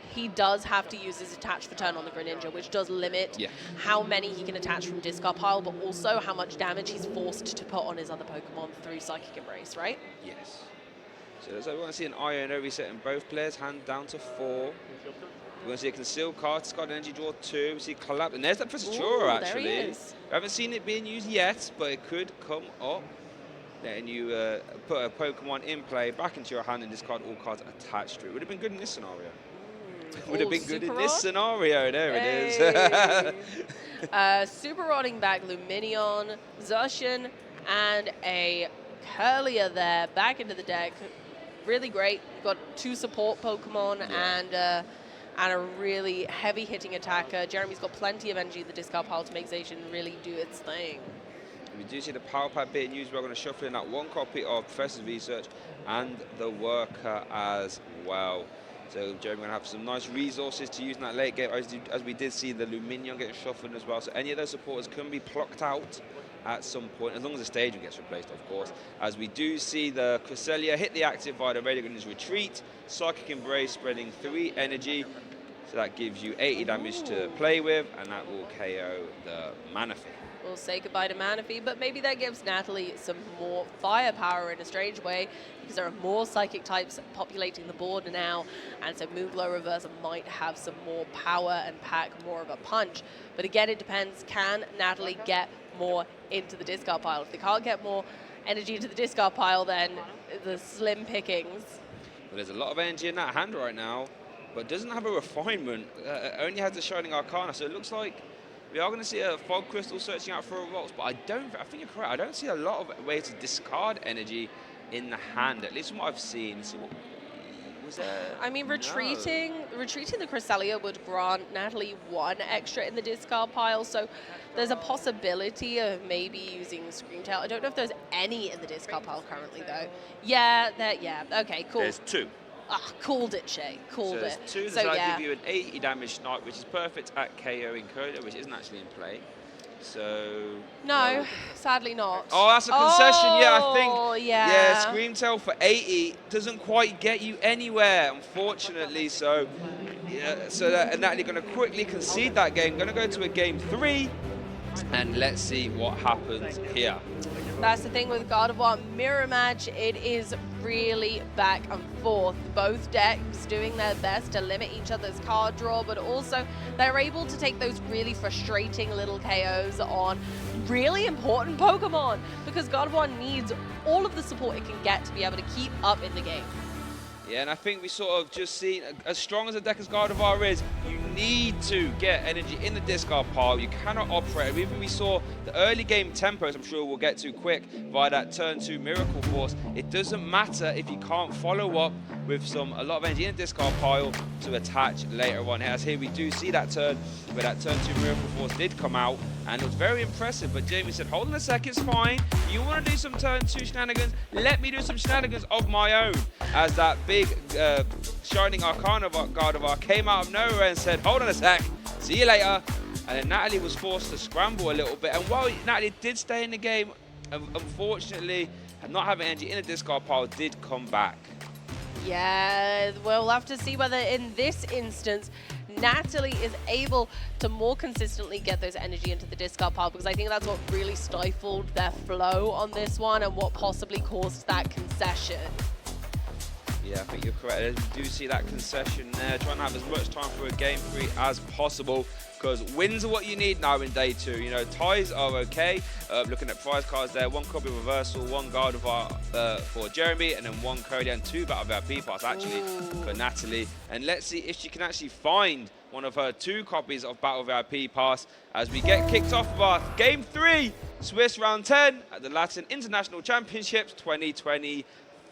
he does have to use his attach for turn on the Greninja, which does limit how many he can attach from discard pile, but also how much damage he's forced to put on his other Pokemon through Psychic Embrace, right? Yes. So we want to see an Iono reset in both players, hand down to 4. We're going to see a Concealed card, discard energy, draw 2. We see Collapse, and there's that Professor Churro, actually. There he is. We haven't seen it being used yet, but it could come up. Letting you put a Pokemon in play back into your hand and discard all cards attached to it. Would have been good in this scenario. Would have been good in this scenario. There it is. Super Rodding back Luminion, Zacian, and a Curlier there back into the deck. Really great. Got 2 support Pokemon and a really heavy hitting attacker. Jeremy's got plenty of energy in the discard pile to make Zacian really do its thing. We do see the Power Pad being used. We're going to shuffle in that 1 copy of Professor's Research and the Worker as well. So Jeremy going to have some nice resources to use in that late game, as we did see the Luminion get shuffled as well. So any of those supporters can be plucked out at some point, as long as the staging gets replaced, of course. As we do see the Cresselia hit the active via the Radiant Greninja's retreat, Psychic Embrace spreading 3 energy. So that gives you 80 damage to play with, and that will KO the Manaphy. We'll say goodbye to Manaphy, but maybe that gives Natalie some more firepower in a strange way, because there are more psychic types populating the board now, and so Moonglow Reverser might have some more power and pack more of a punch. But again, it depends, can Natalie get more into the discard pile? If they can't get more energy into the discard pile, then the slim pickings. Well, there's a lot of energy in that hand right now, but doesn't have a refinement, only has the Shining Arcana, so it looks like we are going to see a Fog Crystal searching out for a Rocks, but I think you're correct. I don't see a lot of ways to discard energy in the hand, at least from what I've seen. So what was there? I mean, retreating the Cresselia would grant Natalie 1 extra in the discard pile, so there's a possibility of maybe using Screamtail. I don't know if there's any in the discard pile currently, though. Yeah, okay, cool. There's 2. Ah, called it, Shay. Called it. So 2, so that give you an 80 damage snipe, which is perfect at KOing Coda, which isn't actually in play. So... No, sadly not. Oh, that's a concession, yeah, I think. Oh, yeah. Yeah, Screamtail for 80 doesn't quite get you anywhere, unfortunately. So, yeah, so Natalie going to quickly concede that game. Going to go to a game 3, and let's see what happens here. That's the thing with Gardevoir Mirror Match. It is really back and forth. Both decks doing their best to limit each other's card draw, but also they're able to take those really frustrating little KOs on really important Pokemon, because Gardevoir needs all of the support it can get to be able to keep up in the game. Yeah, and I think we sort of just seen, as strong as a deck as Gardevoir is, you need to get energy in the discard pile. You cannot operate. Even we saw the early game tempos, I'm sure we'll get to quick, via that turn 2 Miracle Force. It doesn't matter if you can't follow up with a lot of energy in the discard pile to attach later on. As here we do see that turn, where that turn 2 Miracle Force did come out, and it was very impressive. But Jamie said, hold on a sec, it's fine. You want to do some turn 2 shenanigans? Let me do some shenanigans of my own. As that big Shining Arcana Gardevoir came out of nowhere and said, hold on a sec, see you later. And then Natalie was forced to scramble a little bit. And while Natalie did stay in the game, unfortunately, not having energy in the discard pile did come back. Yeah, we'll have to see whether in this instance Natalie is able to more consistently get those energy into the discard pile, because I think that's what really stifled their flow on this one and what possibly caused that concession. Yeah, I think you're correct. You do see that concession there, trying to have as much time for a game 3 as possible, because wins are what you need now in day 2. You know, ties are okay. Looking at prize cards there, 1 copy reversal, 1 Gardevoir for Jeremy, and then 1 Cody and 2 Battle VIP parts actually for Natalie. And let's see if she can actually find one of her 2 copies of Battle VIP pass as we get kicked off of our game 3 Swiss round 10 at the Latin International Championships 2024.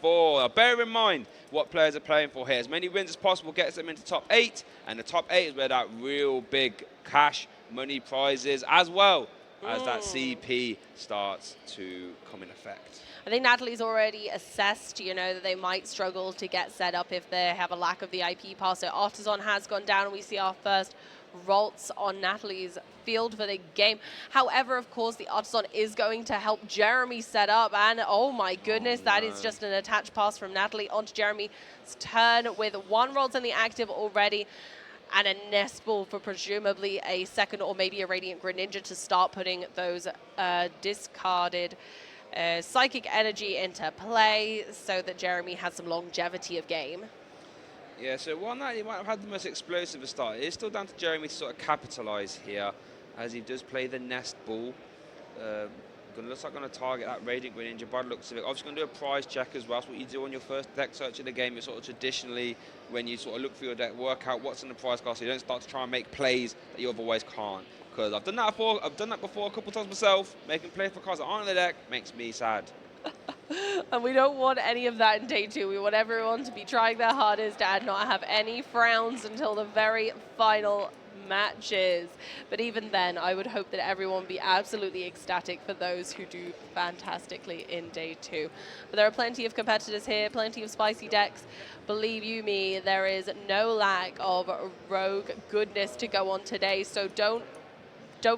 Now, bear in mind what players are playing for here. As many wins as possible gets them into top 8, and the top 8 is where that real big cash money prizes, as well as that CP starts to come in effect. I think Natalie's already assessed, you know, that they might struggle to get set up if they have a lack of the IP pass. So Artisan has gone down, and we see our first Ralts on Natalie's field for the game. However, of course, the Artisan is going to help Jeremy set up, and oh my goodness, that is just an attached pass from Natalie onto Jeremy's turn with 1 Ralts in the active already, and a Nest Ball for presumably a second or maybe a Radiant Greninja to start putting those discarded Psychic Energy into play so that Jeremy has some longevity of game. Yeah, so while Natalie might have had the most explosive start, it is still down to Jeremy to sort of capitalise here, as he does play the Nest Ball. Looks like going to target that Radiant Greninja by the looks of it. Obviously going to do a prize check as well. That's what you do on your first deck search of the game. It's sort of traditionally when you sort of look through your deck, work out what's in the prize card, so you don't start to try and make plays that you otherwise can't. Because I've done that before. I've done that before a couple of times myself. Making play for cards that aren't in the deck makes me sad. And we don't want any of that in day 2. We want everyone to be trying their hardest and not have any frowns until the very final matches. But even then, I would hope that everyone be absolutely ecstatic for those who do fantastically in day 2. But there are plenty of competitors here, plenty of spicy decks. Believe you me, there is no lack of rogue goodness to go on today. So don't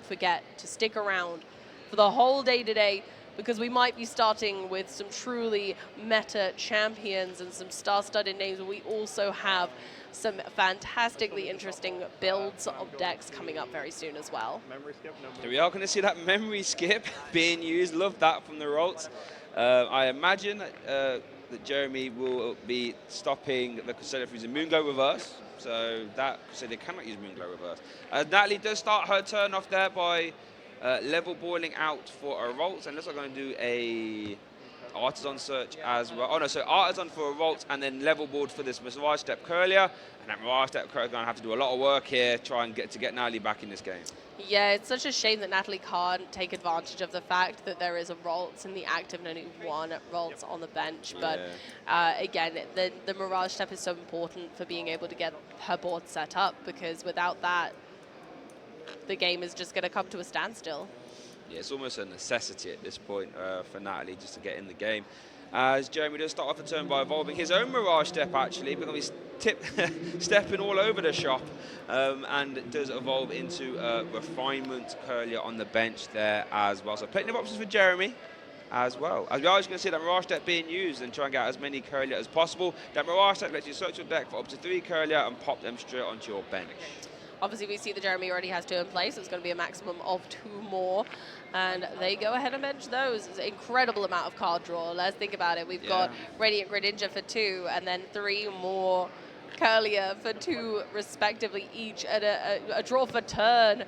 forget to stick around for the whole day today, because we might be starting with some truly meta champions and some star-studded names. We also have some fantastically interesting builds of decks coming up very soon as well. Memory skip, no So we are going to see that memory skip being used. Love that from the Ralts. I imagine that Jeremy will be stopping the Crusader from using Moonglow Reverse. So that Crusader cannot use Moonglow Reverse. Natalie does start her turn off there by level balling out for a Ralts, and looks like I'm going to do a Artisan search as well. Oh no, so Artisan for a Ralts, and then level board for this Mirage Step Curlier. And that Mirage Step Curlier is going to have to do a lot of work here, try and get Natalie back in this game. Yeah, it's such a shame that Natalie can't take advantage of the fact that there is a Ralts in the active and only 1 Ralts on the bench. But again, the Mirage Step is so important for being able to get her board set up, because without that, the game is just going to come to a standstill. Yeah, it's almost a necessity at this point for Natalie just to get in the game. As Jeremy does start off the turn by evolving his own Mirage Step, actually, because he's stepping all over the shop, and does evolve into Refinement Curlier on the bench there as well. So plenty of options for Jeremy as well. As we are just going to see that Mirage Step being used and try and get as many Curlier as possible. That Mirage Step lets you search your deck for up to 3 Curlier and pop them straight onto your bench. Obviously, we see that Jeremy already has 2 in place, so it's going to be a maximum of 2 more. And they go ahead and bench those. It's an incredible amount of card draw. Let's think about it. We've got Radiant Greninja for 2, and then 3 more Curlier for 2 respectively each, and a draw for turn.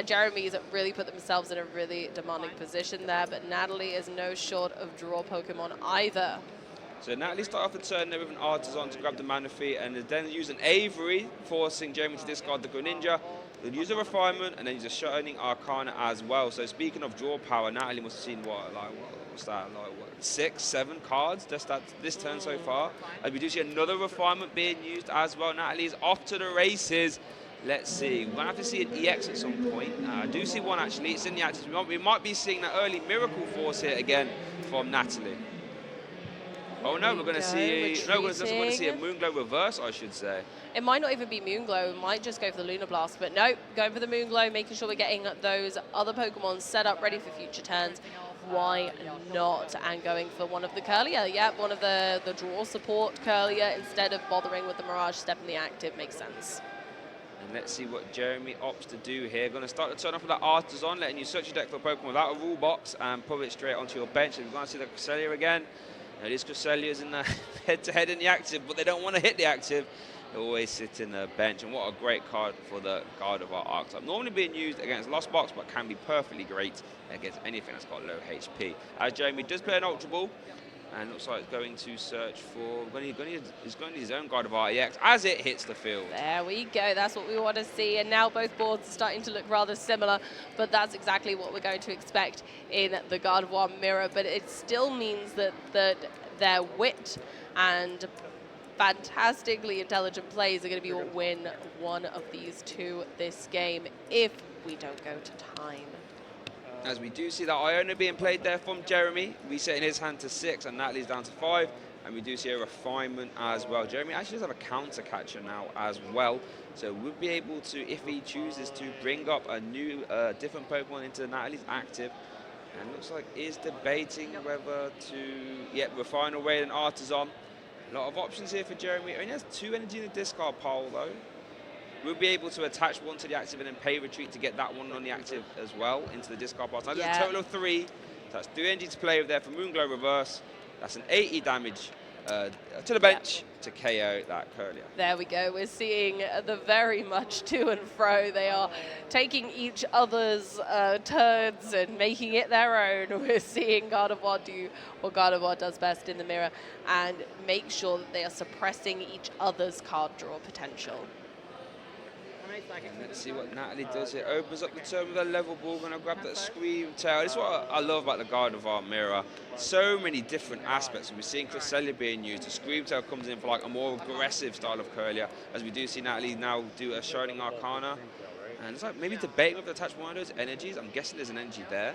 Jeremy's really put themselves in a really demanding position there, but Natalie is no short of draw Pokemon either. So Natalie started off the turn there with an Artisan to grab the Mana Feet, and then use an Avery, forcing Jeremy to discard the Greninja. They'll use a Refinement, and then use a Shining Arcana as well. So speaking of draw power, Natalie must have seen what's that, like what, 6, 7 cards just this turn so far. And we do see another Refinement being used as well. Natalie is off to the races. Let's see. We're going to have to see an EX at some point. I do see one actually. It's in the active. We might be seeing that early Miracle Force here again from Natalie. Oh no, we're going to see. No, we're going to see a Moonglow reverse, I should say. It might not even be Moonglow. It might just go for the Lunar Blast. But no, going for the Moonglow, making sure we're getting those other Pokemon set up, ready for future turns. Why not? And going for one of the Curlier. Yeah, one of the draw support Curlier instead of bothering with the Mirage Step in the active makes sense. And let's see what Jeremy opts to do here. Going to start the turn off with that Artisan, letting you search your deck for a Pokemon without a rule box and put it straight onto your bench. And we're going to see the Cresselia again. Now, this Cresselia's in the head-to-head in the active, but they don't want to hit the active. They always sit in the bench. And what a great card for the Gardevoir Archetype. Normally being used against Lost Box, but can be perfectly great against anything that's got low HP. As Jeremy does play an Ultra Ball, and looks like it's going to search for, he's going to need his own Gardevoir EX as it hits the field. There we go, that's what we want to see. And now both boards are starting to look rather similar, but that's exactly what we're going to expect in the Gardevoir mirror. But it still means that their wit and fantastically intelligent plays are going to be what win one of these two this game if we don't go to time. As we do see that Iona being played there from Jeremy, resetting his hand to 6 and Natalie's down to 5. And we do see a Refinement as well. Jeremy actually does have a counter catcher now as well. So we'll be able to, if he chooses to, bring up a new, different Pokemon into Natalie's active. And looks like is debating whether to, refine away an Artisan. A lot of options here for Jeremy. Only has 2 energy in the discard pile though. We'll be able to attach one to the active and then pay retreat to get that one on the active as well into the discard pile. So that's a total of 3. So that's 3 energy to play with there for Moonglow reverse. That's an 80 damage to the bench to KO that Curlier. There we go. We're seeing the very much to and fro. They are taking each other's turns and making it their own. We're seeing Gardevoir do what Gardevoir does best in the mirror and make sure that they are suppressing each other's card draw potential. And let's see what Natalie does here. Opens up the turn with a level ball, going to grab that Scream Tail. This is what I love about the Gardevoir mirror. So many different aspects. We're seeing Cresselia being used. The Scream Tail comes in for like a more aggressive style of Curlier, as we do see Natalie now do a Shining Arcana. And it's like maybe debating if to attach one of those energies. I'm guessing there's an energy there.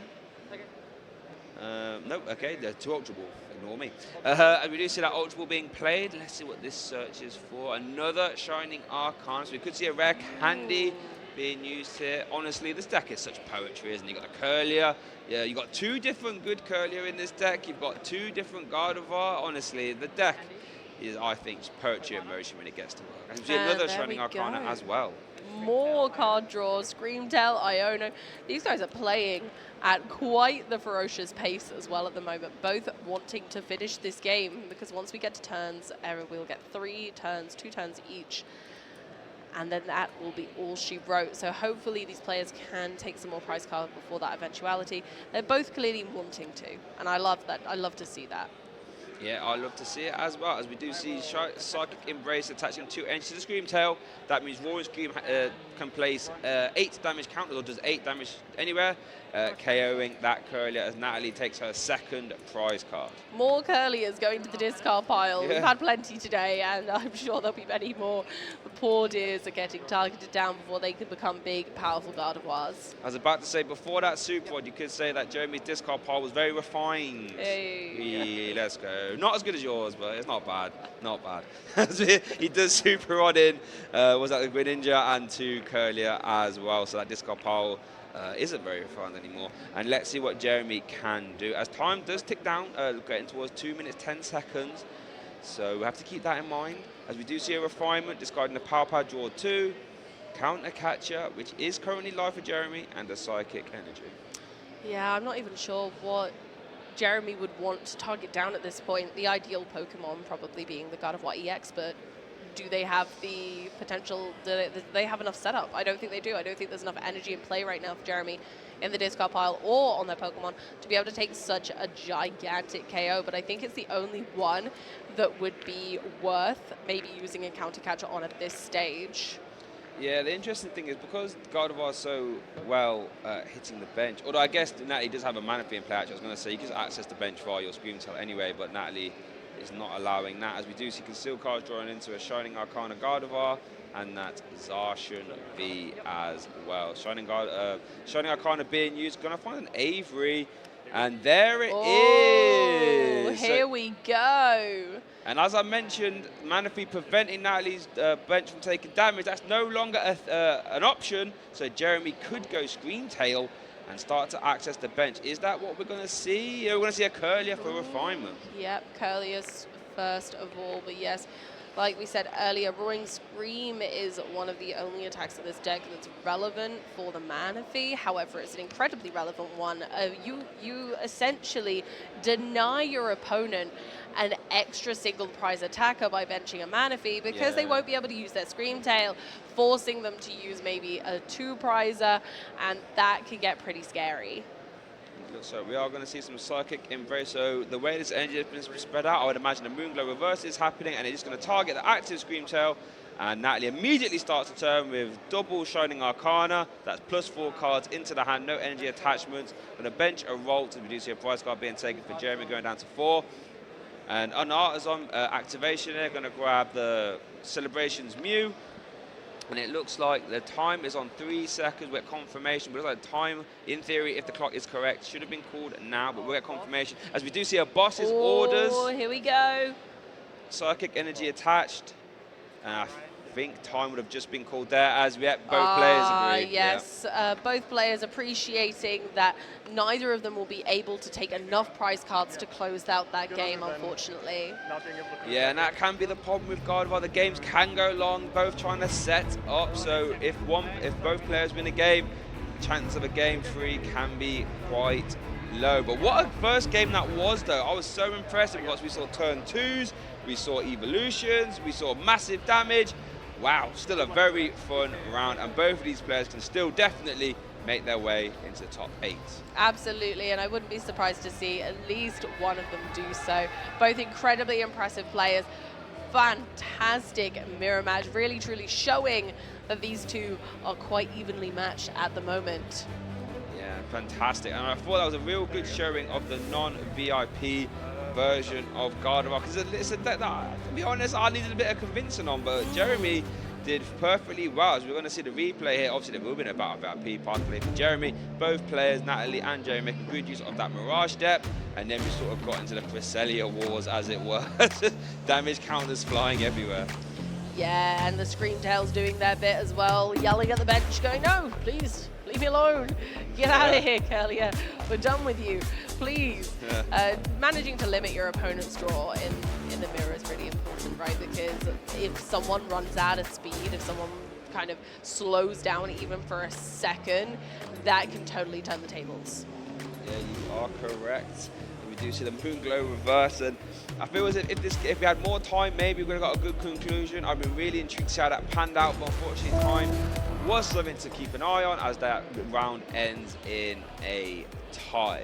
Nope, okay, the 2 Ultra Ball. Ignore me. And we do see that Ultra Ball being played. Let's see what this search is for. Another Shining Arcana. So we could see a rare Candy being used here. Honestly, this deck is such poetry, isn't it? You've got the Curlier. Yeah, you've got 2 different good Curlier in this deck. You've got 2 different Gardevoir. Honestly, the deck is, I think, poetry in motion when it gets to work. And we see another Shining Arcana as well. More card draws, Screamtail, Iona. These guys are playing at quite the ferocious pace as well at the moment, both wanting to finish this game, because once we get to turns, we'll get 3 turns, 2 turns each, and then that will be all she wrote. So hopefully these players can take some more prize cards before that eventuality. They're both clearly wanting to, and I love that. I love to see that. Yeah, I love to see it as well, as we do see Psychic Embrace attaching 2 energy to the Scream Tail. That means Roaring Scream can place 8 damage counters, or does 8 damage anywhere, KOing that Curlier as Natalie takes her 2nd prize card. More Curliers going to the discard pile. Yeah. We've had plenty today, and I'm sure there'll be many more. The poor dears are getting targeted down before they can become big, powerful Gardevoirs. I was about to say, before that Super Rod, you could say that Jeremy's discard pile was very refined. Hey. Let's go. Not as good as yours, but it's not bad. Not bad. He does Super Rod in, was that the Greninja and 2 Curlier as well, so that discard pile isn't very refined anymore. And let's see what Jeremy can do. As time does tick down, getting towards 2 minutes, 10 seconds. So we have to keep that in mind. As we do see a Refinement, discarding the Power Pad, draw 2, Counter Catcher, which is currently live for Jeremy, and the Psychic Energy. Yeah, I'm not even sure what Jeremy would want to target down at this point. The ideal Pokemon probably being the Gardevoir EX, but do they have the potential? Do they have enough setup? I don't think they do. I don't think there's enough energy in play right now for Jeremy. in the discard pile or on their Pokemon to be able to take such a gigantic KO. But I think it's the only one that would be worth maybe using a counter catcher on at this stage. Yeah, the interesting thing is because Gardevoir is so well hitting the bench, although I guess Natalie does have a Manaphy in play. Actually, I was going to say you can access the bench via your Scream Tail anyway, but Natalie is not allowing that. As we do see Conceal cards drawing into a Shining Arcana Gardevoir, and that Zacian V as well. Shining Arcana being used, going to find an Avery, and there it is. Here we go. And as I mentioned, Manaphy preventing Natalie's bench from taking damage. That's no longer an option. So Jeremy could go Scream Tail and start to access the bench. Is that what we're going to see? We're going to see a Curlier for refinement. Yep, Curlier's first of all. But yes, like we said earlier, Roaring Scream is one of the only attacks of this deck that's relevant for the Manaphy. However, it's an incredibly relevant one. You essentially deny your opponent an extra single prize attacker by benching a Manaphy because they won't be able to use their Scream Tail, forcing them to use maybe a 2-prizer, and that can get pretty scary. So we are going to see some Psychic Embrace. So the way this energy has been spread out, I would imagine a Moonglow reverse is happening, and it's going to target the active Scream Tail. And Natalie immediately starts the turn with double Shining Arcana. That's +4 cards into the hand, no energy attachments. Going to bench a Rolt, and we do see a prize card being taken for Jeremy going down to 4. And on Artisan activation, they're going to grab the Celebrations Mew. And it looks like the time is on 3 seconds. We'll get confirmation. But it looks like time, in theory, if the clock is correct, should have been called now. But we'll get confirmation. As we do see a boss's orders. Here we go. Psychic energy attached. And I think time would have just been called there as we both players agree. Yes, both players appreciating that neither of them will be able to take enough prize cards to close out that game, unfortunately. Yeah, and that can be the problem with Gardevoir. The games can go long, both trying to set up. So if both players win a game, the chance of a game 3 can be quite low. But what a first game that was, though. I was so impressed because we saw turn 2s, we saw evolutions, we saw massive damage. Wow, still a very fun round, and both of these players can still definitely make their way into the top 8. Absolutely, and I wouldn't be surprised to see at least one of them do so. Both incredibly impressive players. Fantastic mirror match, really truly showing that these two are quite evenly matched at the moment. Yeah, fantastic. And I thought that was a real good showing of the non-VIP version of Gardevoir, because it's a deck that, to be honest, I needed a bit of convincing on, but Jeremy did perfectly well. As we're going to see the replay here, obviously there will be about VIP part play for Jeremy. Both players, Natalie and Jeremy, making good use of that Mirage deck, and then we sort of got into the Cresselia wars, as it were. Damage counters flying everywhere. Yeah, and the Scream Tails doing their bit as well, yelling at the bench, going, no, please, leave me alone. Get out of here, Curlier. We're done with you. Please. Managing to limit your opponent's draw in the mirror is really important, right? Because if someone runs out of speed, if someone kind of slows down even for a second, that can totally turn the tables. Yeah, you are correct. We do see the Moonglow reverse, and I feel as if we had more time, maybe we would have got a good conclusion. I've been really intrigued to see how that panned out, but unfortunately time was something to keep an eye on as that round ends in a tie.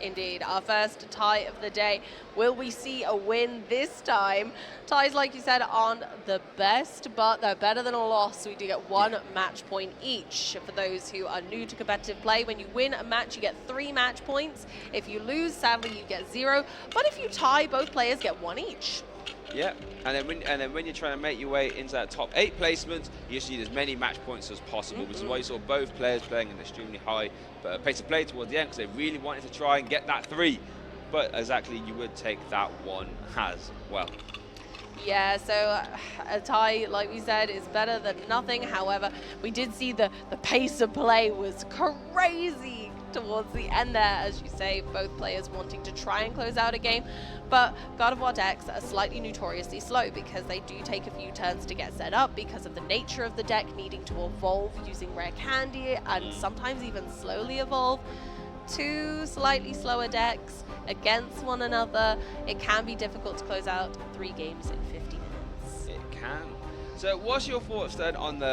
Indeed, our first tie of the day. Will we see a win this time? Ties, like you said, aren't the best, but they're better than a loss. We do get 1 match point each. For those who are new to competitive play, when you win a match, you get 3 match points. If you lose, sadly, you get 0. But if you tie, both players get 1 each. Yeah, and then when you're trying to make your way into that top 8 placement, you just need as many match points as possible, which is why you saw both players playing an extremely high pace of play towards the end, because they really wanted to try and get that 3. But exactly, you would take that 1 as well. Yeah, so a tie, like we said, is better than nothing. However, we did see the pace of play was crazy towards the end there, as you say, both players wanting to try and close out a game. But Gardevoir decks are slightly notoriously slow because they do take a few turns to get set up because of the nature of the deck needing to evolve using rare candy and sometimes even slowly evolve. 2 slightly slower decks against one another, it can be difficult to close out 3 games in 50 minutes. It can. So what's your thoughts then on the